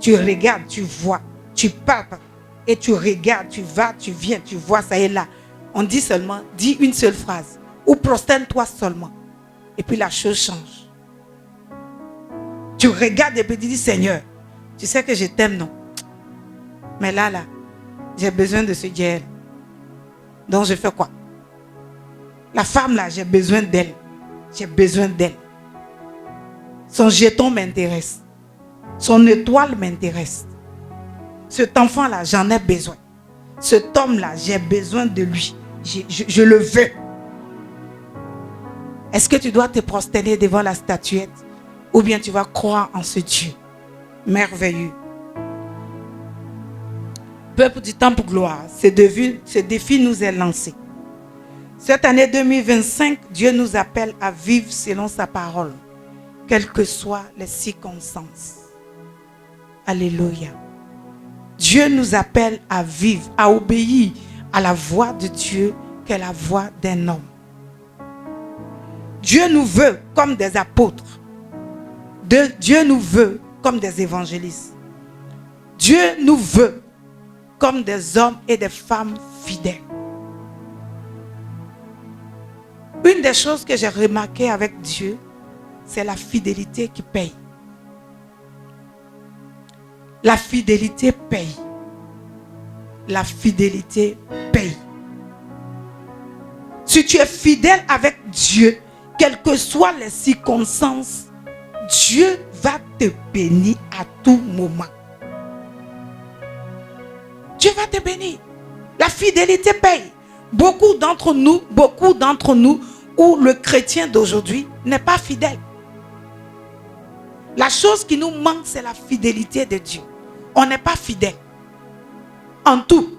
Tu regardes, tu vois, tu parles et tu regardes, tu vas, tu viens, tu vois, ça est là. On dit seulement, dis une seule phrase ou prosterne-toi seulement. Et puis la chose change. Tu regardes et puis tu dis, Seigneur, tu sais que je t'aime, non? Mais là, j'ai besoin de ce Dieu. Donc je fais quoi? La femme là, j'ai besoin d'elle. J'ai besoin d'elle. Son jeton m'intéresse. Son étoile m'intéresse. Cet enfant là, j'en ai besoin. Cet homme là, j'ai besoin de lui. Je le veux. Est-ce que tu dois te prosterner devant la statuette ou bien tu vas croire en ce Dieu merveilleux? Peuple du temple gloire, ce défi nous est lancé. Cette année 2025, Dieu nous appelle à vivre selon sa parole, quelles que soient les circonstances. Alléluia. Dieu nous appelle à vivre, à obéir à la voix de Dieu, qui est la voix d'un homme. Dieu nous veut comme des apôtres. Dieu nous veut comme des évangélistes. Dieu nous veut comme des hommes et des femmes fidèles. Une des choses que j'ai remarquées avec Dieu, c'est la fidélité qui paye. La fidélité paye. La fidélité paye. Si tu es fidèle avec Dieu, quelles que soient les circonstances, Dieu va te bénir à tout moment. Dieu va te bénir. La fidélité paye. Beaucoup d'entre nous, où le chrétien d'aujourd'hui n'est pas fidèle. La chose qui nous manque, c'est la fidélité de Dieu. On n'est pas fidèle en tout.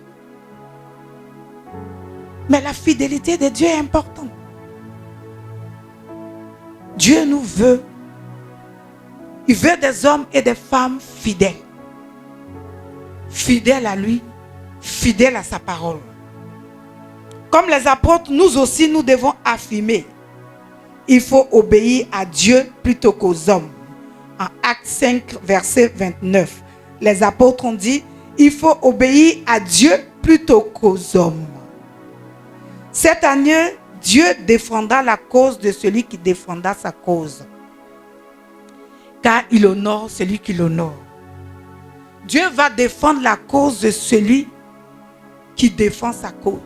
Mais la fidélité de Dieu est importante. Dieu nous veut. Il veut des hommes et des femmes fidèles. Fidèles à lui, fidèles à sa parole. Comme les apôtres, nous aussi, nous devons affirmer. Il faut obéir à Dieu plutôt qu'aux hommes. En Actes 5, verset 29, les apôtres ont dit, il faut obéir à Dieu plutôt qu'aux hommes. Cette année, Dieu défendra la cause de celui qui défendra sa cause. Car il honore celui qui l'honore. Dieu va défendre la cause de celui qui défend sa cause.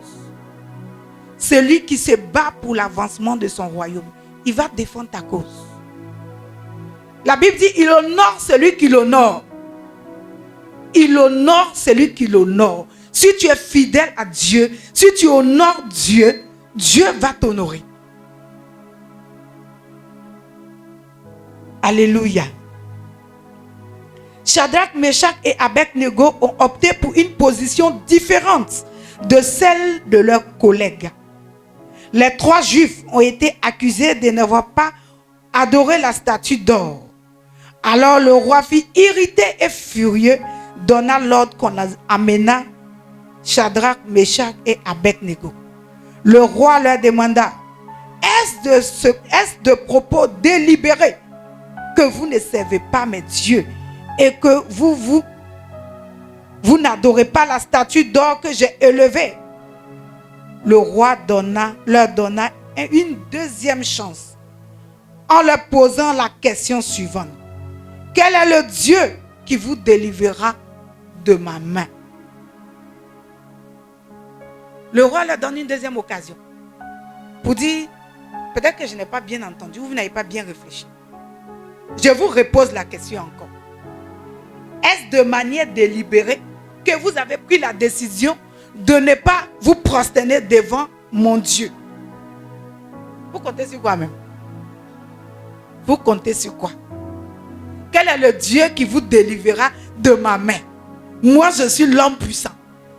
Celui qui se bat pour l'avancement de son royaume, il va défendre ta cause. La Bible dit, il honore celui qui l'honore. Il honore celui qui l'honore. Si tu es fidèle à Dieu, si tu honores Dieu, Dieu va t'honorer. Alléluia. Shadrach, Meshach et Abednego ont opté pour une position différente de celle de leurs collègues. Les 3 Juifs ont été accusés de n'avoir pas adoré la statue d'or. Alors le roi fut irrité et furieux, donna l'ordre qu'on amena Shadrach, Meshach et Abednego. Le roi leur demanda, est-ce de propos délibérés que vous ne servez pas mes dieux et que vous n'adorez pas la statue d'or que j'ai élevée? Le roi leur donna une deuxième chance en leur posant la question suivante. Quel est le Dieu qui vous délivrera de ma main? Le roi leur donne une deuxième occasion pour dire, peut-être que je n'ai pas bien entendu, vous n'avez pas bien réfléchi. Je vous repose la question encore. Est-ce de manière délibérée que vous avez pris la décision de ne pas vous prosterner devant mon Dieu. Vous comptez sur quoi même? Vous comptez sur quoi? Quel est le Dieu qui vous délivrera de ma main? Moi, je suis l'homme puissant.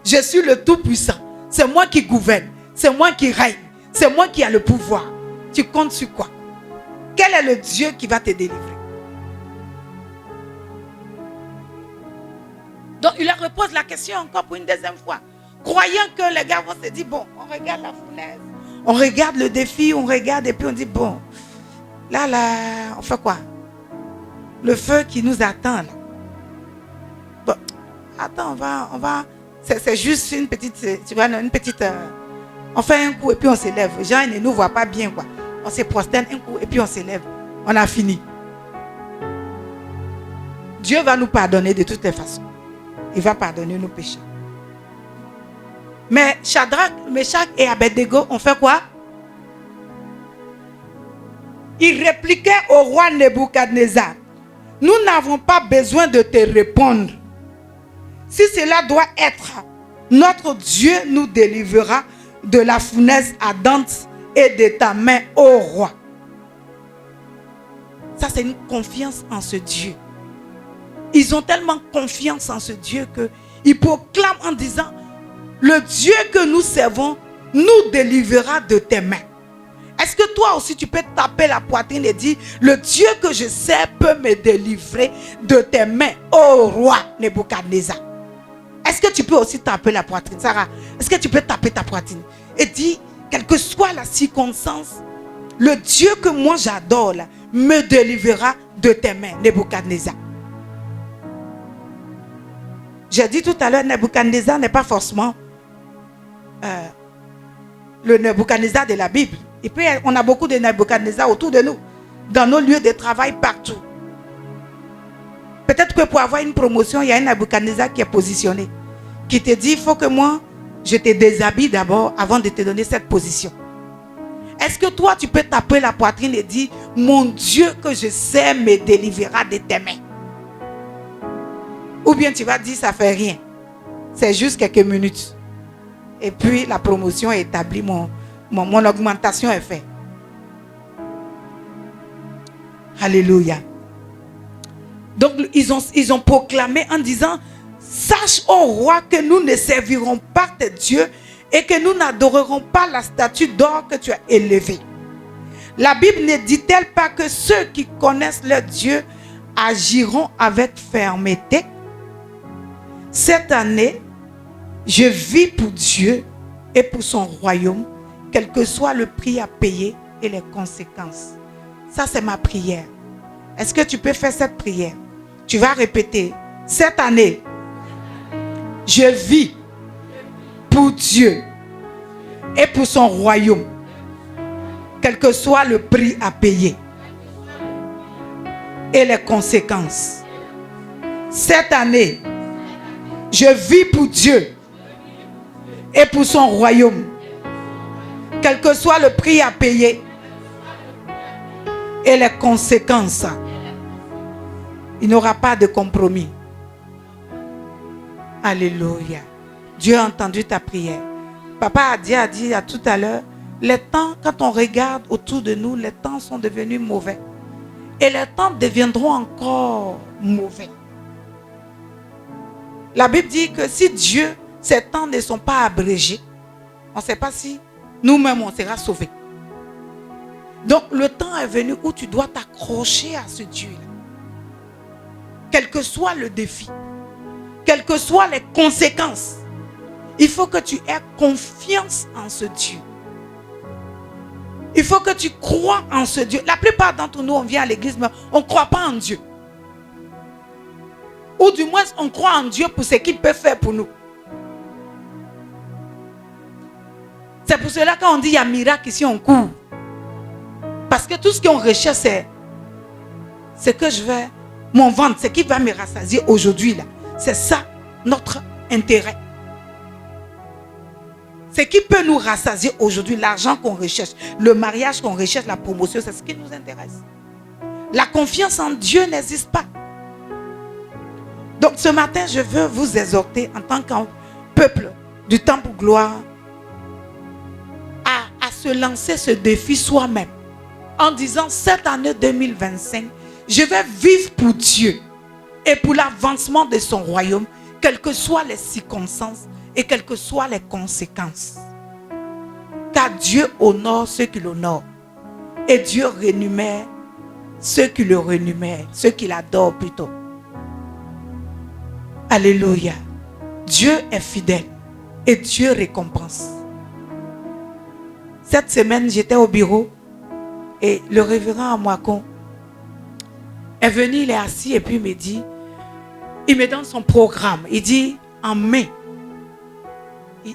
Je suis le tout-puissant. C'est moi qui gouverne. C'est moi qui règne. C'est moi qui ai le pouvoir. Tu comptes sur quoi? Quel est le Dieu qui va te délivrer? Donc, il leur repose la question encore pour une deuxième fois. Croyant que les gars vont se dire, bon, on regarde la fournaise, on regarde le défi, on regarde et puis on dit, bon, là, on fait quoi? Le feu qui nous attend, là. Bon, attends, on va, c'est juste une petite, tu vois, une petite, on fait un coup et puis on s'élève. Les gens ne nous voient pas bien, quoi. On se prosterne un coup et puis on s'élève. On a fini. Dieu va nous pardonner de toutes les façons. Il va pardonner nos péchés. Mais Shadrach, Meshach et Abednego ont fait quoi? Ils répliquaient au roi Nebuchadnezzar: nous n'avons pas besoin de te répondre. Si cela doit être, notre Dieu nous délivrera de la fournaise ardente et de ta main, ô roi. Ça, c'est une confiance en ce Dieu. Ils ont tellement confiance en ce Dieu qu'ils proclament en disant: le Dieu que nous servons nous délivrera de tes mains. Est-ce que toi aussi tu peux taper la poitrine et dire: le Dieu que je sers peut me délivrer de tes mains, ô roi Nebuchadnezzar? Est-ce que tu peux aussi taper la poitrine, Sarah? Est-ce que tu peux taper ta poitrine et dire, quelle que soit la circonstance, le Dieu que moi j'adore là, me délivrera de tes mains, Nebuchadnezzar? J'ai dit tout à l'heure, Nebuchadnezzar n'est pas forcément le Nebuchadnezzar de la Bible. Et puis on a beaucoup de Nebuchadnezzar autour de nous, dans nos lieux de travail, partout. Peut-être que pour avoir une promotion, il y a un Nebuchadnezzar qui est positionné, qui te dit: il faut que moi, je te déshabille d'abord avant de te donner cette position. Est-ce que toi, tu peux taper la poitrine et dire: mon Dieu que je sais me délivrera de tes mains? Ou bien tu vas dire: ça fait rien, c'est juste quelques minutes. Et puis la promotion est établie, mon augmentation est faite. Alléluia. Donc ils ont proclamé en disant: sache, ô roi, que nous ne servirons pas tes dieux et que nous n'adorerons pas la statue d'or que tu as élevée. La Bible ne dit-elle pas que ceux qui connaissent leur Dieu agiront avec fermeté? Cette année, je vis pour Dieu et pour son royaume, quel que soit le prix à payer et les conséquences. Ça, c'est ma prière. Est-ce que tu peux faire cette prière? Tu vas répéter: cette année, je vis pour Dieu et pour son royaume, quel que soit le prix à payer et les conséquences. Cette année, je vis pour Dieu et pour son royaume, quel que soit le prix à payer et les conséquences. Il n'y aura pas de compromis. Alléluia. Dieu a entendu ta prière. Papa a dit à tout à l'heure, les temps, quand on regarde autour de nous, les temps sont devenus mauvais. Et les temps deviendront encore mauvais. La Bible dit que si Dieu, ces temps ne sont pas abrégés, on ne sait pas si nous-mêmes on sera sauvés. Donc le temps est venu où tu dois t'accrocher à ce Dieu-là. Quel que soit le défi, quelles que soient les conséquences, il faut que tu aies confiance en ce Dieu. Il faut que tu crois en ce Dieu. La plupart d'entre nous, on vient à l'église, mais on ne croit pas en Dieu. Ou du moins, on croit en Dieu pour ce qu'il peut faire pour nous. C'est pour cela quand on dit il y a miracle ici, on court. Parce que tout ce qu'on recherche, c'est que je vais, mon ventre, ce qui va me rassasier aujourd'hui là. C'est ça notre intérêt. Ce qui peut nous rassasier aujourd'hui, l'argent qu'on recherche, le mariage qu'on recherche, la promotion, c'est ce qui nous intéresse. La confiance en Dieu n'existe pas. Donc ce matin, je veux vous exhorter en tant qu'un peuple du Temple Gloire à se lancer ce défi soi-même en disant cette année 2025, je vais vivre pour Dieu et pour l'avancement de son royaume, quelles que soient les circonstances et quelles que soient les conséquences. Car Dieu honore ceux qui l'honorent et Dieu rémunère ceux qui le rémunèrent, ceux qui l'adorent plutôt. Alléluia. Dieu est fidèle et Dieu récompense. Cette semaine, j'étais au bureau et le révérend Amouakon est venu, il est assis et puis il me dit, il me donne son programme. Il dit, en mai,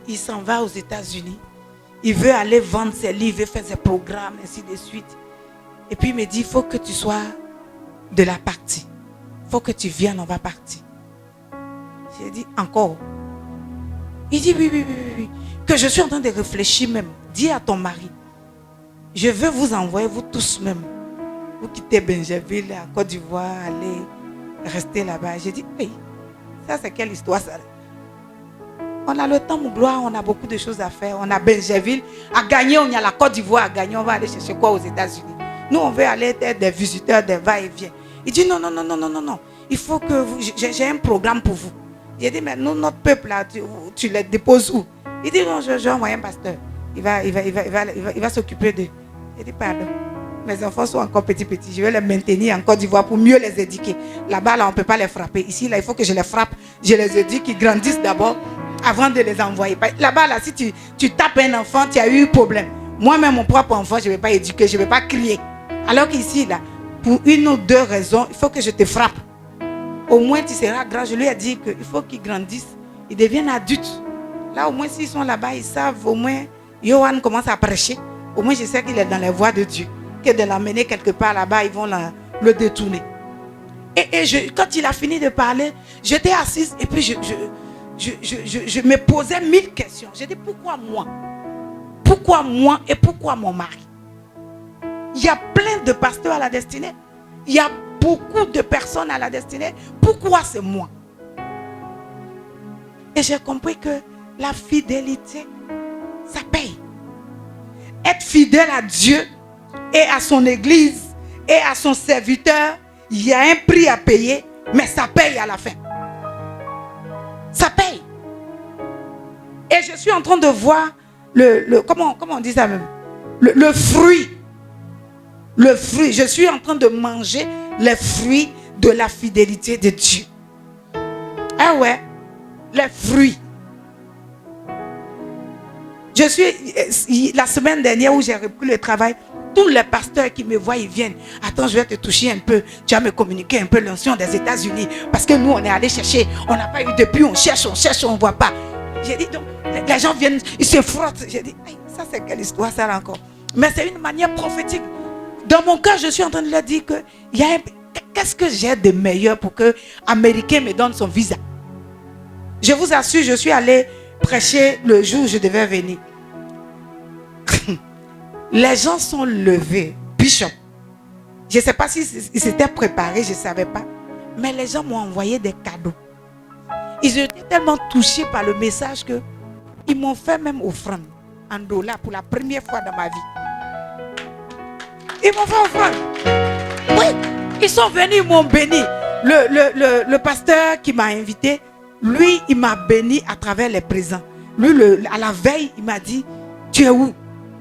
il s'en va aux États-Unis. Il veut aller vendre ses livres, il veut faire ses programmes, ainsi de suite. Et puis il me dit, il faut que tu sois de la partie. Il faut que tu viennes, on va partir. J'ai dit, encore? Il dit, oui. Que je suis en train de réfléchir même. Dis à ton mari, je veux vous envoyer, vous tous même. Vous quittez Benjerville, à Côte d'Ivoire, allez rester là-bas. J'ai dit, oui, ça c'est quelle histoire ça? On a le temps, mon gloire, on a beaucoup de choses à faire. On a Benjerville à gagner, on a la Côte d'Ivoire à gagner. On va aller chercher quoi aux États-Unis? Nous, on veut aller être des visiteurs, des va-et-vient. Il dit, non. Il faut que vous, j'ai un programme pour vous. J'ai dit, mais nous, notre peuple, là, tu les déposes où? Il dit, non, j'ai envoyé un pasteur. Il va s'occuper d'eux. J'ai dit, pardon. Mes enfants sont encore petits. Je vais les maintenir en Côte d'Ivoire pour mieux les éduquer. Là-bas, là, on ne peut pas les frapper. Ici, là, il faut que je les frappe. Je les éduque, qu'ils grandissent d'abord avant de les envoyer. Là-bas, là, si tu tapes un enfant, tu as eu un problème. Moi-même, mon propre enfant, je ne vais pas éduquer, je ne vais pas crier. Alors qu'ici, là, pour une ou deux raisons, il faut que je te frappe. Au moins, tu seras grand. Je lui ai dit qu'il faut qu'ils grandissent. Ils deviennent adultes. Là, au moins, s'ils sont là-bas, ils savent. Au moins, Johan commence à prêcher. Au moins, je sais qu'il est dans les voies de Dieu. Que de l'amener quelque part là-bas, ils vont le détourner. Et quand il a fini de parler, j'étais assise et puis je me posais 1000 questions. J'ai dit, pourquoi moi? Pourquoi moi et pourquoi mon mari? Il y a plein de pasteurs à la destinée. Il y a beaucoup de personnes à la destinée. Pourquoi c'est moi? Et j'ai compris que la fidélité, ça paye. Être fidèle à Dieu et à son église et à son serviteur, il y a un prix à payer, mais ça paye à la fin. Ça paye. Et je suis en train de voir comment on dit ça même? Le fruit. Le fruit. Je suis en train de manger les fruits de la fidélité de Dieu. Ah ouais, les fruits. Je suis, la semaine dernière où j'ai repris le travail, tous les pasteurs qui me voient, ils viennent. Attends, je vais te toucher un peu. Tu vas me communiquer un peu l'onction des États-Unis. Parce que nous, on est allé chercher. On n'a pas eu depuis, on cherche, on ne voit pas. J'ai dit, donc, les gens viennent, ils se frottent. J'ai dit, ça c'est quelle histoire ça là encore? Mais c'est une manière prophétique. Dans mon cœur, je suis en train de leur dire que qu'est-ce que j'ai de meilleur pour que l'Américain me donne son visa? Je vous assure, je suis allé prêcher le jour où je devais venir. Les gens sont levés. Bishop, je ne sais pas s'ils s'étaient préparés, je ne savais pas. Mais les gens m'ont envoyé des cadeaux. Ils étaient tellement touchés par le message qu'ils m'ont fait même offrande en dollars pour la première fois dans ma vie. Ils m'ont fait offrande. Oui, ils sont venus, ils m'ont béni. Le pasteur qui m'a invité, lui, il m'a béni à travers les présents. Lui, à la veille, il m'a dit, tu es où?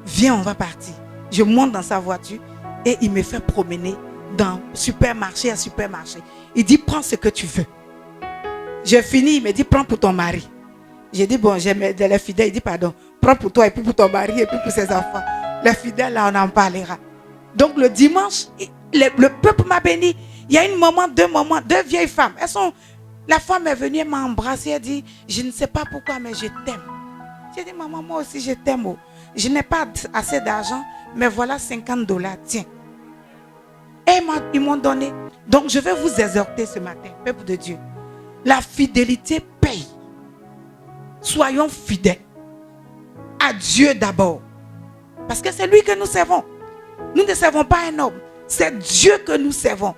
Viens, on va partir. Je monte dans sa voiture et il me fait promener dans supermarché à supermarché. Il dit, prends ce que tu veux. J'ai fini, il me dit, prends pour ton mari. J'ai dit, bon, j'aime les fidèles. Il dit, pardon, prends pour toi et puis pour ton mari et puis pour ses enfants. Les fidèles, là, on en parlera. Donc, le dimanche, le peuple m'a béni. Il y a une maman, deux vieilles femmes. La femme est venue m'embrasser. Elle dit, je ne sais pas pourquoi, mais je t'aime. J'ai dit, maman, moi aussi, je t'aime. Je n'ai pas assez d'argent, mais voilà $50. Tiens. Et ils m'ont donné. Donc, je vais vous exhorter ce matin, peuple de Dieu. La fidélité paye. Soyons fidèles à Dieu d'abord. Parce que c'est lui que nous servons. Nous ne servons pas un homme. C'est Dieu que nous servons.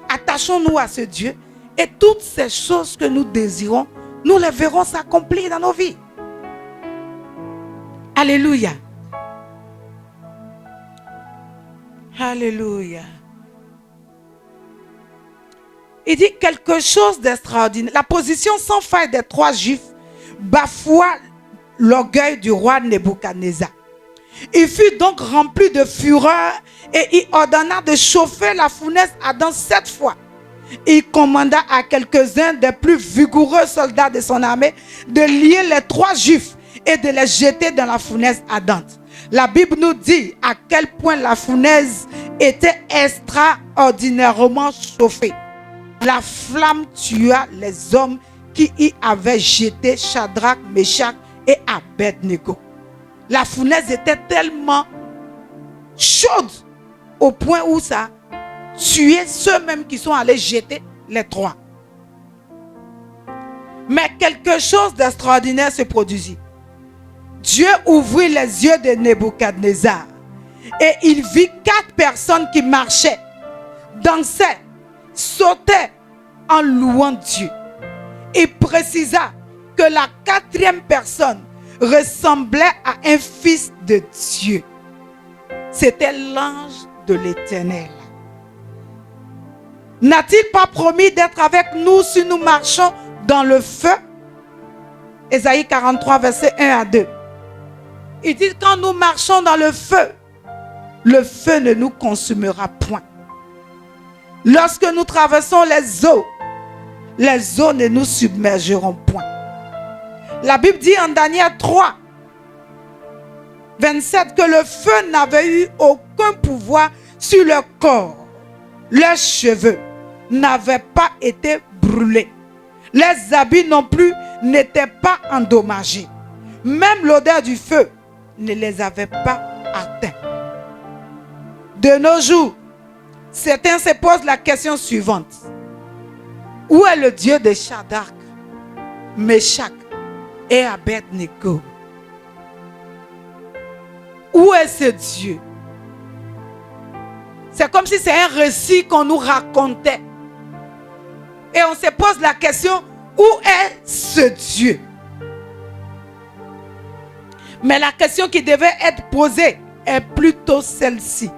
Attachons-nous à ce Dieu Et toutes ces choses que nous désirons, nous les verrons s'accomplir dans nos vies. Alléluia. Alléluia. Il dit quelque chose d'extraordinaire. La position sans faille des 3 Juifs bafoua l'orgueil du roi Nebuchadnezzar. Il fut donc rempli de fureur et il ordonna de chauffer la fournaise ardente 7 fois. Il commanda à quelques-uns des plus vigoureux soldats de son armée de lier les 3 Juifs et de les jeter dans la fournaise ardente. La Bible nous dit à quel point la fournaise était extraordinairement chauffée. La flamme tua les hommes qui y avaient jeté Shadrach, Meshach et Abednego. La fournaise était tellement chaude au point où ça tuait ceux-mêmes qui sont allés jeter les 3. Mais quelque chose d'extraordinaire se produisit. Dieu ouvrit les yeux de Nebuchadnezzar et il vit 4 personnes qui marchaient, dansaient, sautaient en louant Dieu. Il précisa que la 4e personne ressemblait à un fils de Dieu. C'était l'ange de l'Éternel. N'a-t-il pas promis d'être avec nous si nous marchons dans le feu? Ésaïe 43, verset 1 à 2. Il dit quand nous marchons dans le feu ne nous consumera point. Lorsque nous traversons les eaux ne nous submergeront point. La Bible dit en Daniel 3, 27 que le feu n'avait eu aucun pouvoir sur leur corps. Leurs cheveux n'avaient pas été brûlés. Les habits non plus n'étaient pas endommagés. Même l'odeur du feu ne les avait pas atteints. De nos jours, certains se posent la question suivante. Où est le Dieu de Shadrach, Meshach et Abednego? Où est ce Dieu? C'est comme si c'est un récit qu'on nous racontait. Et on se pose la question, où est ce Dieu? Mais la question qui devait être posée est plutôt celle-ci.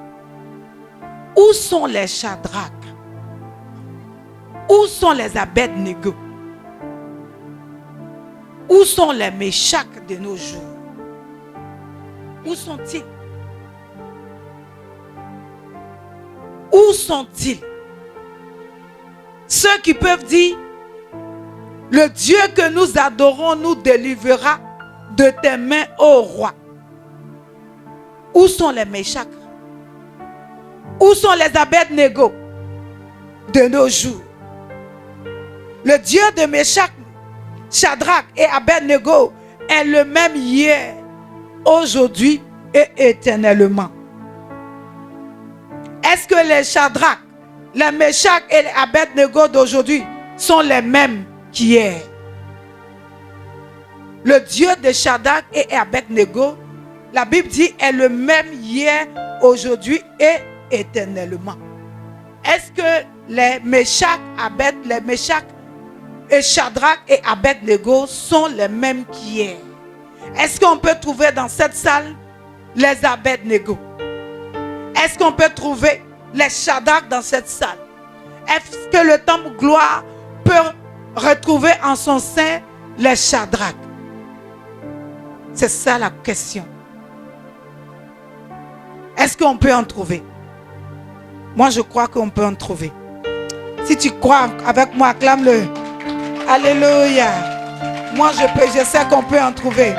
Où sont les Shadrach? Où sont les Abednego? Où sont les Meshach de nos jours? Où sont-ils? Où sont-ils? Ceux qui peuvent dire, le Dieu que nous adorons nous délivrera de tes mains, ô roi. Où sont les Meshach? Où sont les Abednego de nos jours? Le Dieu de Meshach, Shadrach et Abednego est le même hier, aujourd'hui et éternellement. Est-ce que les Shadrach, les Meshach et les Abednego d'aujourd'hui sont les mêmes qu'hier? Le Dieu de Shadrach et Abednego, la Bible dit, est le même hier, aujourd'hui et éternellement. Est-ce que les Meshach et Shadrach et Abednego sont les mêmes qu'hier? Est-ce qu'on peut trouver dans cette salle les Abednego? Est-ce qu'on peut trouver les Shadrach dans cette salle? Est-ce que le temple gloire peut retrouver en son sein les Shadrach? C'est ça la question. Est-ce qu'on peut en trouver? Moi, je crois qu'on peut en trouver. Si tu crois avec moi, acclame-le. Alléluia. Moi, je sais qu'on peut en trouver.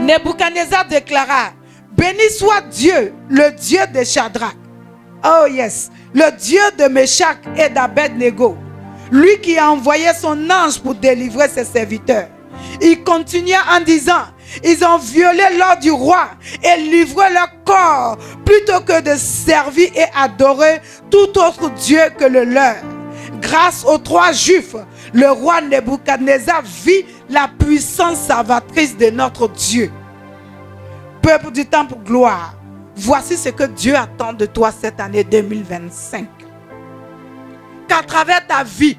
Nebuchadnezzar déclara, béni soit Dieu, le Dieu de Shadrach. Oh yes, le Dieu de Meshach et d'Abednego. Lui qui a envoyé son ange pour délivrer ses serviteurs. Il continua en disant, ils ont violé l'ordre du roi et livré leur corps plutôt que de servir et adorer tout autre Dieu que le leur. Grâce aux 3 Juifs, le roi Nebuchadnezzar vit la puissance salvatrice de notre Dieu. Peuple du temple gloire, voici ce que Dieu attend de toi cette année 2025. qu'à travers ta vie,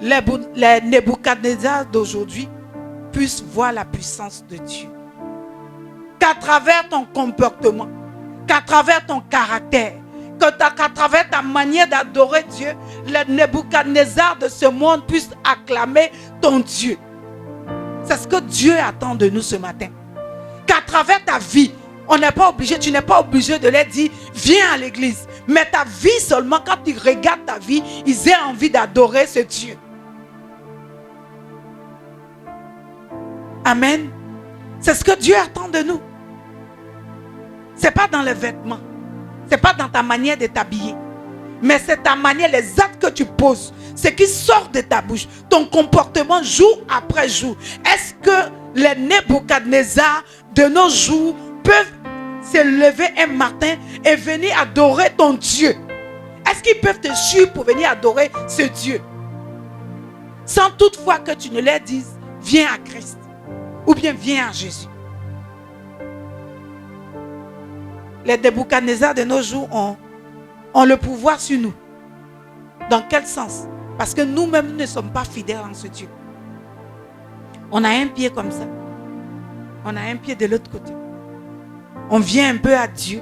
les Nebuchadnezzar d'aujourd'hui puissent voir la puissance de Dieu. Qu'à travers ton comportement, qu'à travers ton caractère, qu'à travers ta manière d'adorer Dieu, les Nebuchadnezzar de ce monde puissent acclamer ton Dieu. C'est ce que Dieu attend de nous ce matin. Qu'à travers ta vie, tu n'es pas obligé de leur dire viens à l'église. Mais ta vie seulement, quand ils regardent ta vie, ils aient envie d'adorer ce Dieu. Amen. C'est ce que Dieu attend de nous. Ce n'est pas dans les vêtements. Ce n'est pas dans ta manière de t'habiller. Mais c'est ta manière, les actes que tu poses, ce qui sort de ta bouche, ton comportement jour après jour. Est-ce que les Nebuchadnezzar de nos jours peuvent se lever un matin et venir adorer ton Dieu? Est-ce qu'ils peuvent te suivre pour venir adorer ce Dieu? Sans toutefois que tu ne leur dises viens à Christ ou bien viens à Jésus. Les Nebuchadnezzar de nos jours ont le pouvoir sur nous. Dans quel sens? Parce que nous-mêmes ne sommes pas fidèles en ce Dieu. On a un pied comme ça. On a un pied de l'autre côté. On vient un peu à Dieu.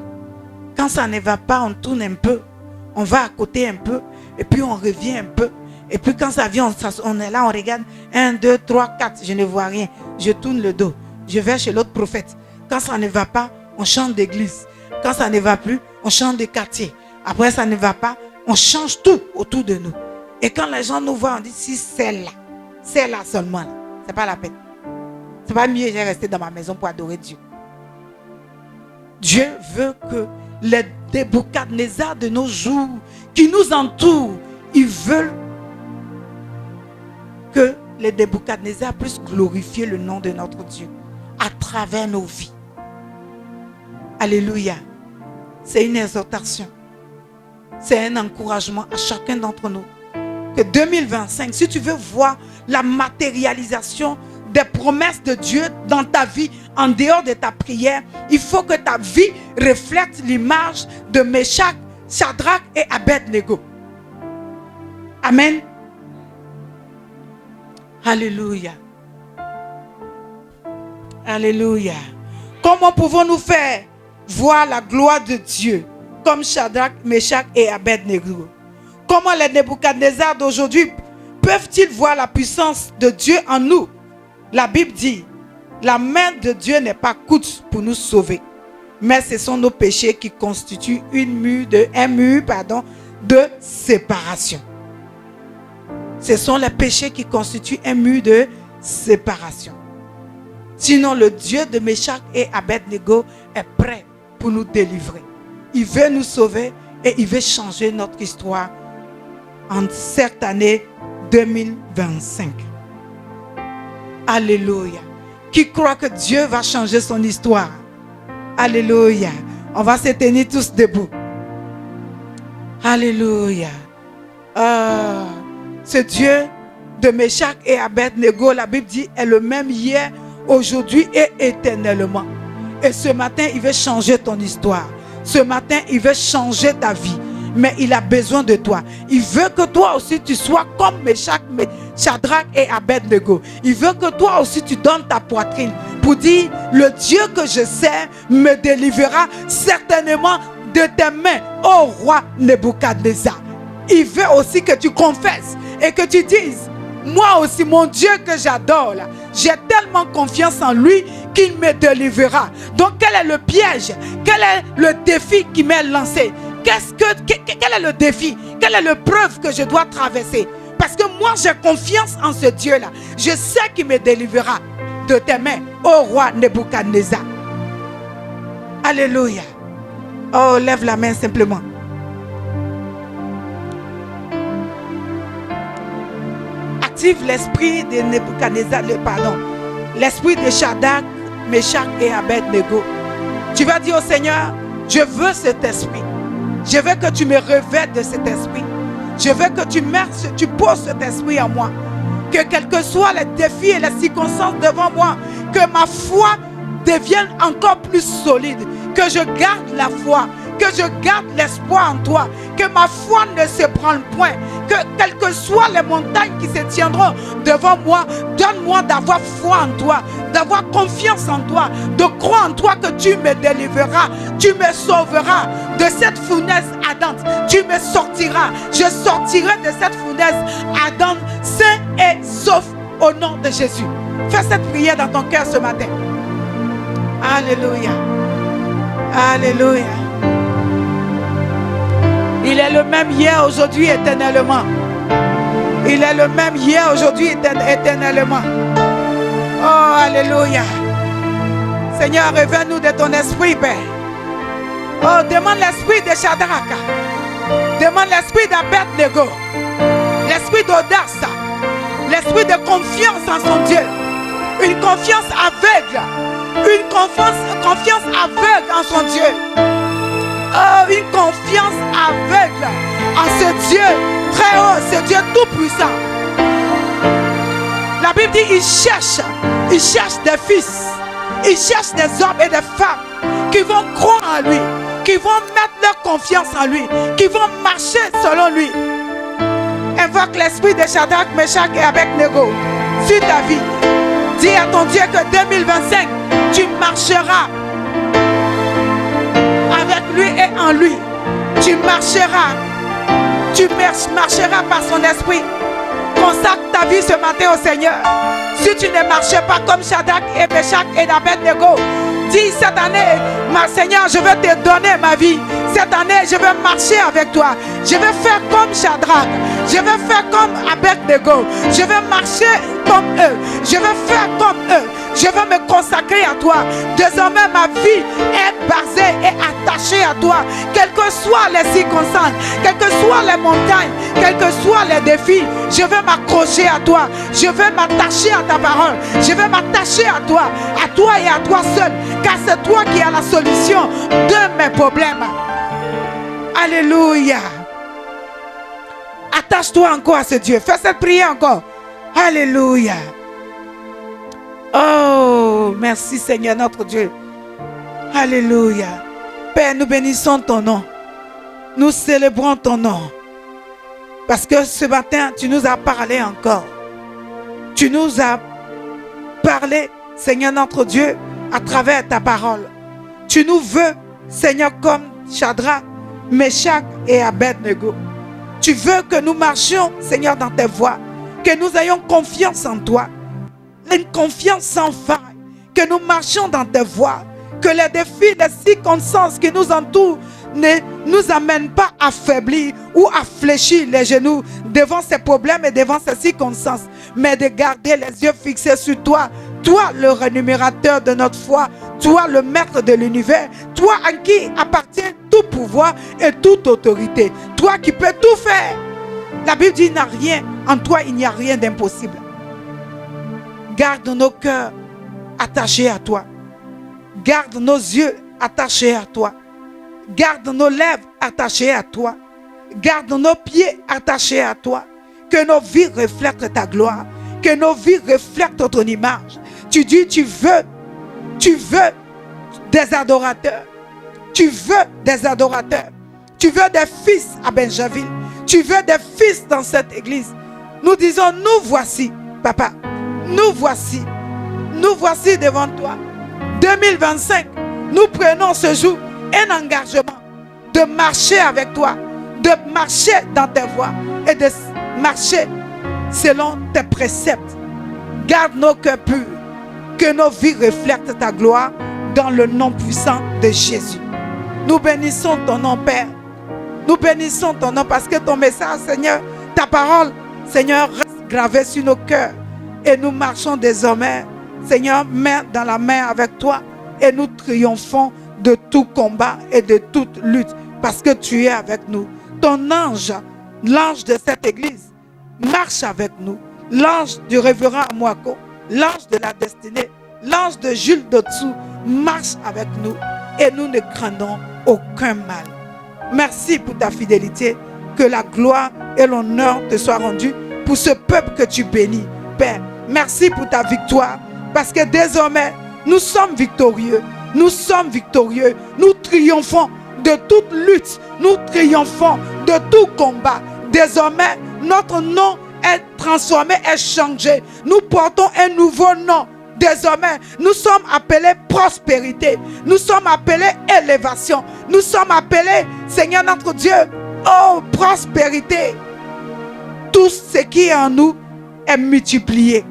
Quand ça ne va pas, on tourne un peu. On va à côté un peu. Et puis on revient un peu. Et puis quand ça vient, on est là, on regarde. 1, 2, 3, 4. Je ne vois rien. Je tourne le dos. Je vais chez l'autre prophète. Quand ça ne va pas, on change d'église. Quand ça ne va plus, on change de quartier. Après, ça ne va pas, on change tout autour de nous. Et quand les gens nous voient, on dit, si c'est là seulement, ce n'est pas la peine. C'est pas mieux, j'ai resté dans ma maison pour adorer Dieu. Dieu veut que les Nebuchadnezzar de nos jours, qui nous entourent, ils veulent que les Nebuchadnezzar puissent glorifier le nom de notre Dieu à travers nos vies. Alléluia. C'est une exhortation. C'est un encouragement à chacun d'entre nous. Que 2025, si tu veux voir la matérialisation des promesses de Dieu dans ta vie, en dehors de ta prière, il faut que ta vie reflète l'image de Meshach, Shadrach et Abednego. Amen. Alléluia. Alléluia. Comment pouvons-nous faire voir la gloire de Dieu comme Shadrach, Meshach et Abednego? Comment les Nebuchadnezzar d'aujourd'hui peuvent-ils voir la puissance de Dieu en nous? La Bible dit, la main de Dieu n'est pas courte pour nous sauver, mais ce sont nos péchés qui constituent un mur de séparation. Ce sont les péchés qui constituent un mur de séparation. Sinon, le Dieu de Meshach et Abednego est prêt pour nous délivrer. Il veut nous sauver et il veut changer notre histoire en cette année 2025. Alléluia. Qui croit que Dieu va changer son histoire? Alléluia. On va se tenir tous debout. Alléluia. Ce Dieu de Meshach et Abednego, la Bible dit, est le même hier, aujourd'hui et éternellement. Et ce matin, il veut changer ton histoire. Ce matin, il veut changer ta vie. Mais il a besoin de toi. Il veut que toi aussi tu sois comme Meshach, Shadrach et Abednego. Il veut que toi aussi tu donnes ta poitrine pour dire, le Dieu que je sers me délivrera certainement de tes mains, ô roi Nebuchadnezzar. Il veut aussi que tu confesses et que tu dises, moi aussi mon Dieu que j'adore, j'ai tellement confiance en lui qu'il me délivrera. Donc quel est le piège? Quel est le défi qui m'est lancé? Quel est le défi? Quelle est l'épreuve que je dois traverser? Parce que moi j'ai confiance en ce Dieu-là. Je sais qu'il me délivrera de tes mains, ô roi Nebuchadnezzar. Alléluia. Oh, lève la main simplement. Active l'esprit de Nebuchadnezzar, l'esprit de Shadrach, Meshach et Abednego. Tu vas dire au Seigneur, je veux cet esprit. Je veux que tu me revêtes de cet esprit. Je veux que tu poses cet esprit en moi. Que quels que soient les défis et les circonstances devant moi, que ma foi devienne encore plus solide. Que je garde la foi. que je garde l'espoir en toi, que ma foi ne se branle point, que quelles que soient les montagnes qui se tiendront devant moi, donne-moi d'avoir foi en toi, d'avoir confiance en toi, de croire en toi que tu me délivreras, tu me sauveras de cette fournaise ardente, tu me sortiras, je sortirai de cette fournaise ardente, sain et sauf au nom de Jésus. Fais cette prière dans ton cœur ce matin. Alléluia. Alléluia. Il est le même hier, aujourd'hui, éternellement. Il est le même hier, aujourd'hui, éternellement. Oh, alléluia. Seigneur, révèle-nous de ton esprit, Père. Oh, demande l'esprit de Shadrach. Demande l'esprit d'Abed-Nego. L'esprit d'audace. L'esprit de confiance en son Dieu. Une confiance aveugle. Une confiance aveugle en son Dieu. Oh, une confiance aveugle en ce Dieu très haut, ce Dieu tout puissant. La Bible dit il cherche des fils, il cherche des hommes et des femmes qui vont croire en lui, qui vont mettre leur confiance en lui, qui vont marcher selon lui. Invoque l'esprit de Shadrach, Meshach et Abed-Nego sur ta vie. Dis à ton Dieu que 2025, tu marcheras avec lui et en lui. Tu marcheras par son esprit. Consacre ta vie ce matin au Seigneur. Si tu ne marchais pas comme Shadrach et Meshach et Abed-Nego, dis cette année, ma Seigneur, je veux te donner ma vie. Cette année, je veux marcher avec toi. Je veux faire comme Shadrach. Je veux faire comme Abed-Nego. Je veux marcher comme eux. Je veux faire comme eux. Je veux me consacrer à toi. Désormais, ma vie est basée et attachée à toi. Quelles que soient les circonstances, quelles que soient les montagnes, quels que soient les défis, je veux m'accrocher à toi. Je veux m'attacher à ta parole. Je veux m'attacher à toi et à toi seul. Car c'est toi qui as la solution de mes problèmes. Alléluia. Attache-toi encore à ce Dieu. Fais cette prière encore. Alléluia. Oh, merci Seigneur notre Dieu. Alléluia. Père, nous bénissons ton nom. Nous célébrons ton nom. Parce que ce matin, tu nous as parlé encore. Tu nous as parlé, Seigneur notre Dieu, à travers ta parole. Tu nous veux, Seigneur, comme Shadrach, Meshach et Abed-Nego. Tu veux que nous marchions, Seigneur, dans tes voies. Que nous ayons confiance en toi. Une confiance sans faille. Que nous marchions dans tes voies. Que les défis, les circonstances qui nous entourent ne nous amènent pas à faiblir ou à fléchir les genoux devant ces problèmes et devant ces circonstances. Mais de garder les yeux fixés sur toi. Toi, le rémunérateur de notre foi. Toi, le maître de l'univers. Toi, à qui appartient tout pouvoir et toute autorité. Toi qui peux tout faire. La Bible dit, il n'y a rien. En toi, il n'y a rien d'impossible. Garde nos cœurs attachés à toi. Garde nos yeux attachés à toi. Garde nos lèvres attachées à toi. Garde nos pieds attachés à toi. Que nos vies reflètent ta gloire. Que nos vies reflètent ton image. Tu dis, tu veux des adorateurs. Tu veux des adorateurs. Tu veux des fils à Benjaville. Tu veux des fils dans cette église. Nous disons, nous voici, papa. Nous voici devant toi. 2025, nous prenons ce jour un engagement de marcher avec toi, de marcher dans tes voies et de marcher selon tes préceptes. Garde nos cœurs purs, que nos vies reflètent ta gloire dans le nom puissant de Jésus. Nous bénissons ton nom, Père. Nous bénissons ton nom parce que ton message, Seigneur, ta parole, Seigneur, reste gravée sur nos cœurs. Et nous marchons désormais, Seigneur, main dans la main avec toi. Et nous triomphons de tout combat et de toute lutte. Parce que tu es avec nous. Ton ange, l'ange de cette église, marche avec nous. L'ange du révérend Amouako, l'ange de la destinée, l'ange de Jules Dotsou, marche avec nous. Et nous ne craignons aucun mal. Merci pour ta fidélité. Que la gloire et l'honneur te soient rendus pour ce peuple que tu bénis, Père. Merci pour ta victoire. Parce que désormais, nous sommes victorieux. Nous sommes victorieux. Nous triomphons de toute lutte. Nous triomphons de tout combat. Désormais, notre nom est transformé, est changé. Nous portons un nouveau nom. Désormais, nous sommes appelés prospérité. Nous sommes appelés élévation. Nous sommes appelés, Seigneur notre Dieu, oh, prospérité. Tout ce qui est en nous est multiplié.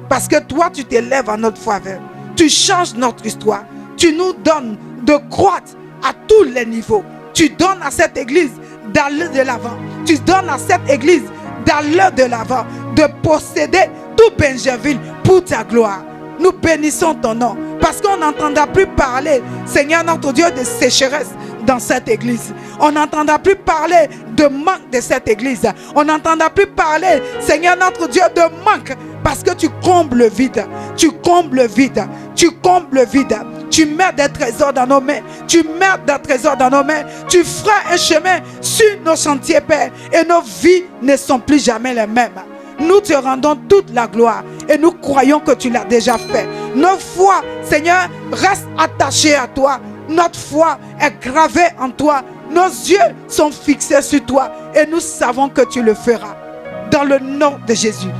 Parce que toi, tu t'élèves en notre faveur. Tu changes notre histoire. Tu nous donnes de croître à tous les niveaux. Tu donnes à cette église d'aller de l'avant. Tu donnes à cette église d'aller de l'avant, de posséder tout Benjerville pour ta gloire. Nous bénissons ton nom parce qu'on n'entendra plus parler, Seigneur notre Dieu, de sécheresse dans cette église. On n'entendra plus parler de manque de cette église. On n'entendra plus parler, Seigneur notre Dieu, de manque parce que tu combles le vide. Tu combles le vide. Tu combles le vide. Tu mets des trésors dans nos mains. Tu mets des trésors dans nos mains. Tu feras un chemin sur nos chantiers, Père. Et nos vies ne sont plus jamais les mêmes. Nous te rendons toute la gloire et nous croyons que tu l'as déjà fait. Nos foi, Seigneur, reste attachée à toi. Notre foi est gravée en toi. Nos yeux sont fixés sur toi et nous savons que tu le feras. Dans le nom de Jésus,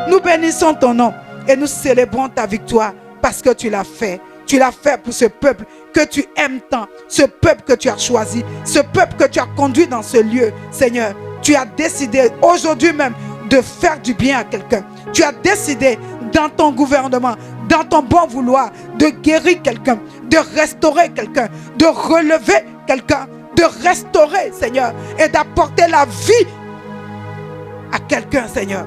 nous bénissons ton nom et nous célébrons ta victoire parce que tu l'as fait. Tu l'as fait pour ce peuple que tu aimes tant, ce peuple que tu as choisi, ce peuple que tu as conduit dans ce lieu. Seigneur, tu as décidé aujourd'hui même de faire du bien à quelqu'un. Tu as décidé dans ton gouvernement, dans ton bon vouloir, de guérir quelqu'un, de restaurer quelqu'un, de relever quelqu'un, de restaurer, Seigneur, et d'apporter la vie à quelqu'un, Seigneur.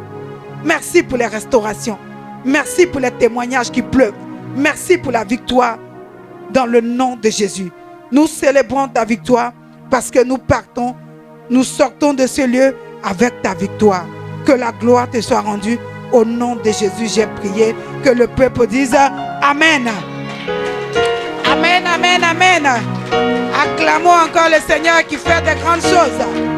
Merci pour les restaurations. Merci pour les témoignages qui pleuvent. Merci pour la victoire dans le nom de Jésus. Nous célébrons ta victoire parce que nous partons, nous sortons de ce lieu avec ta victoire. Que la gloire te soit rendue. Au nom de Jésus, j'ai prié. Que le peuple dise Amen. Amen, amen, amen. Acclamons encore le Seigneur qui fait de grandes choses.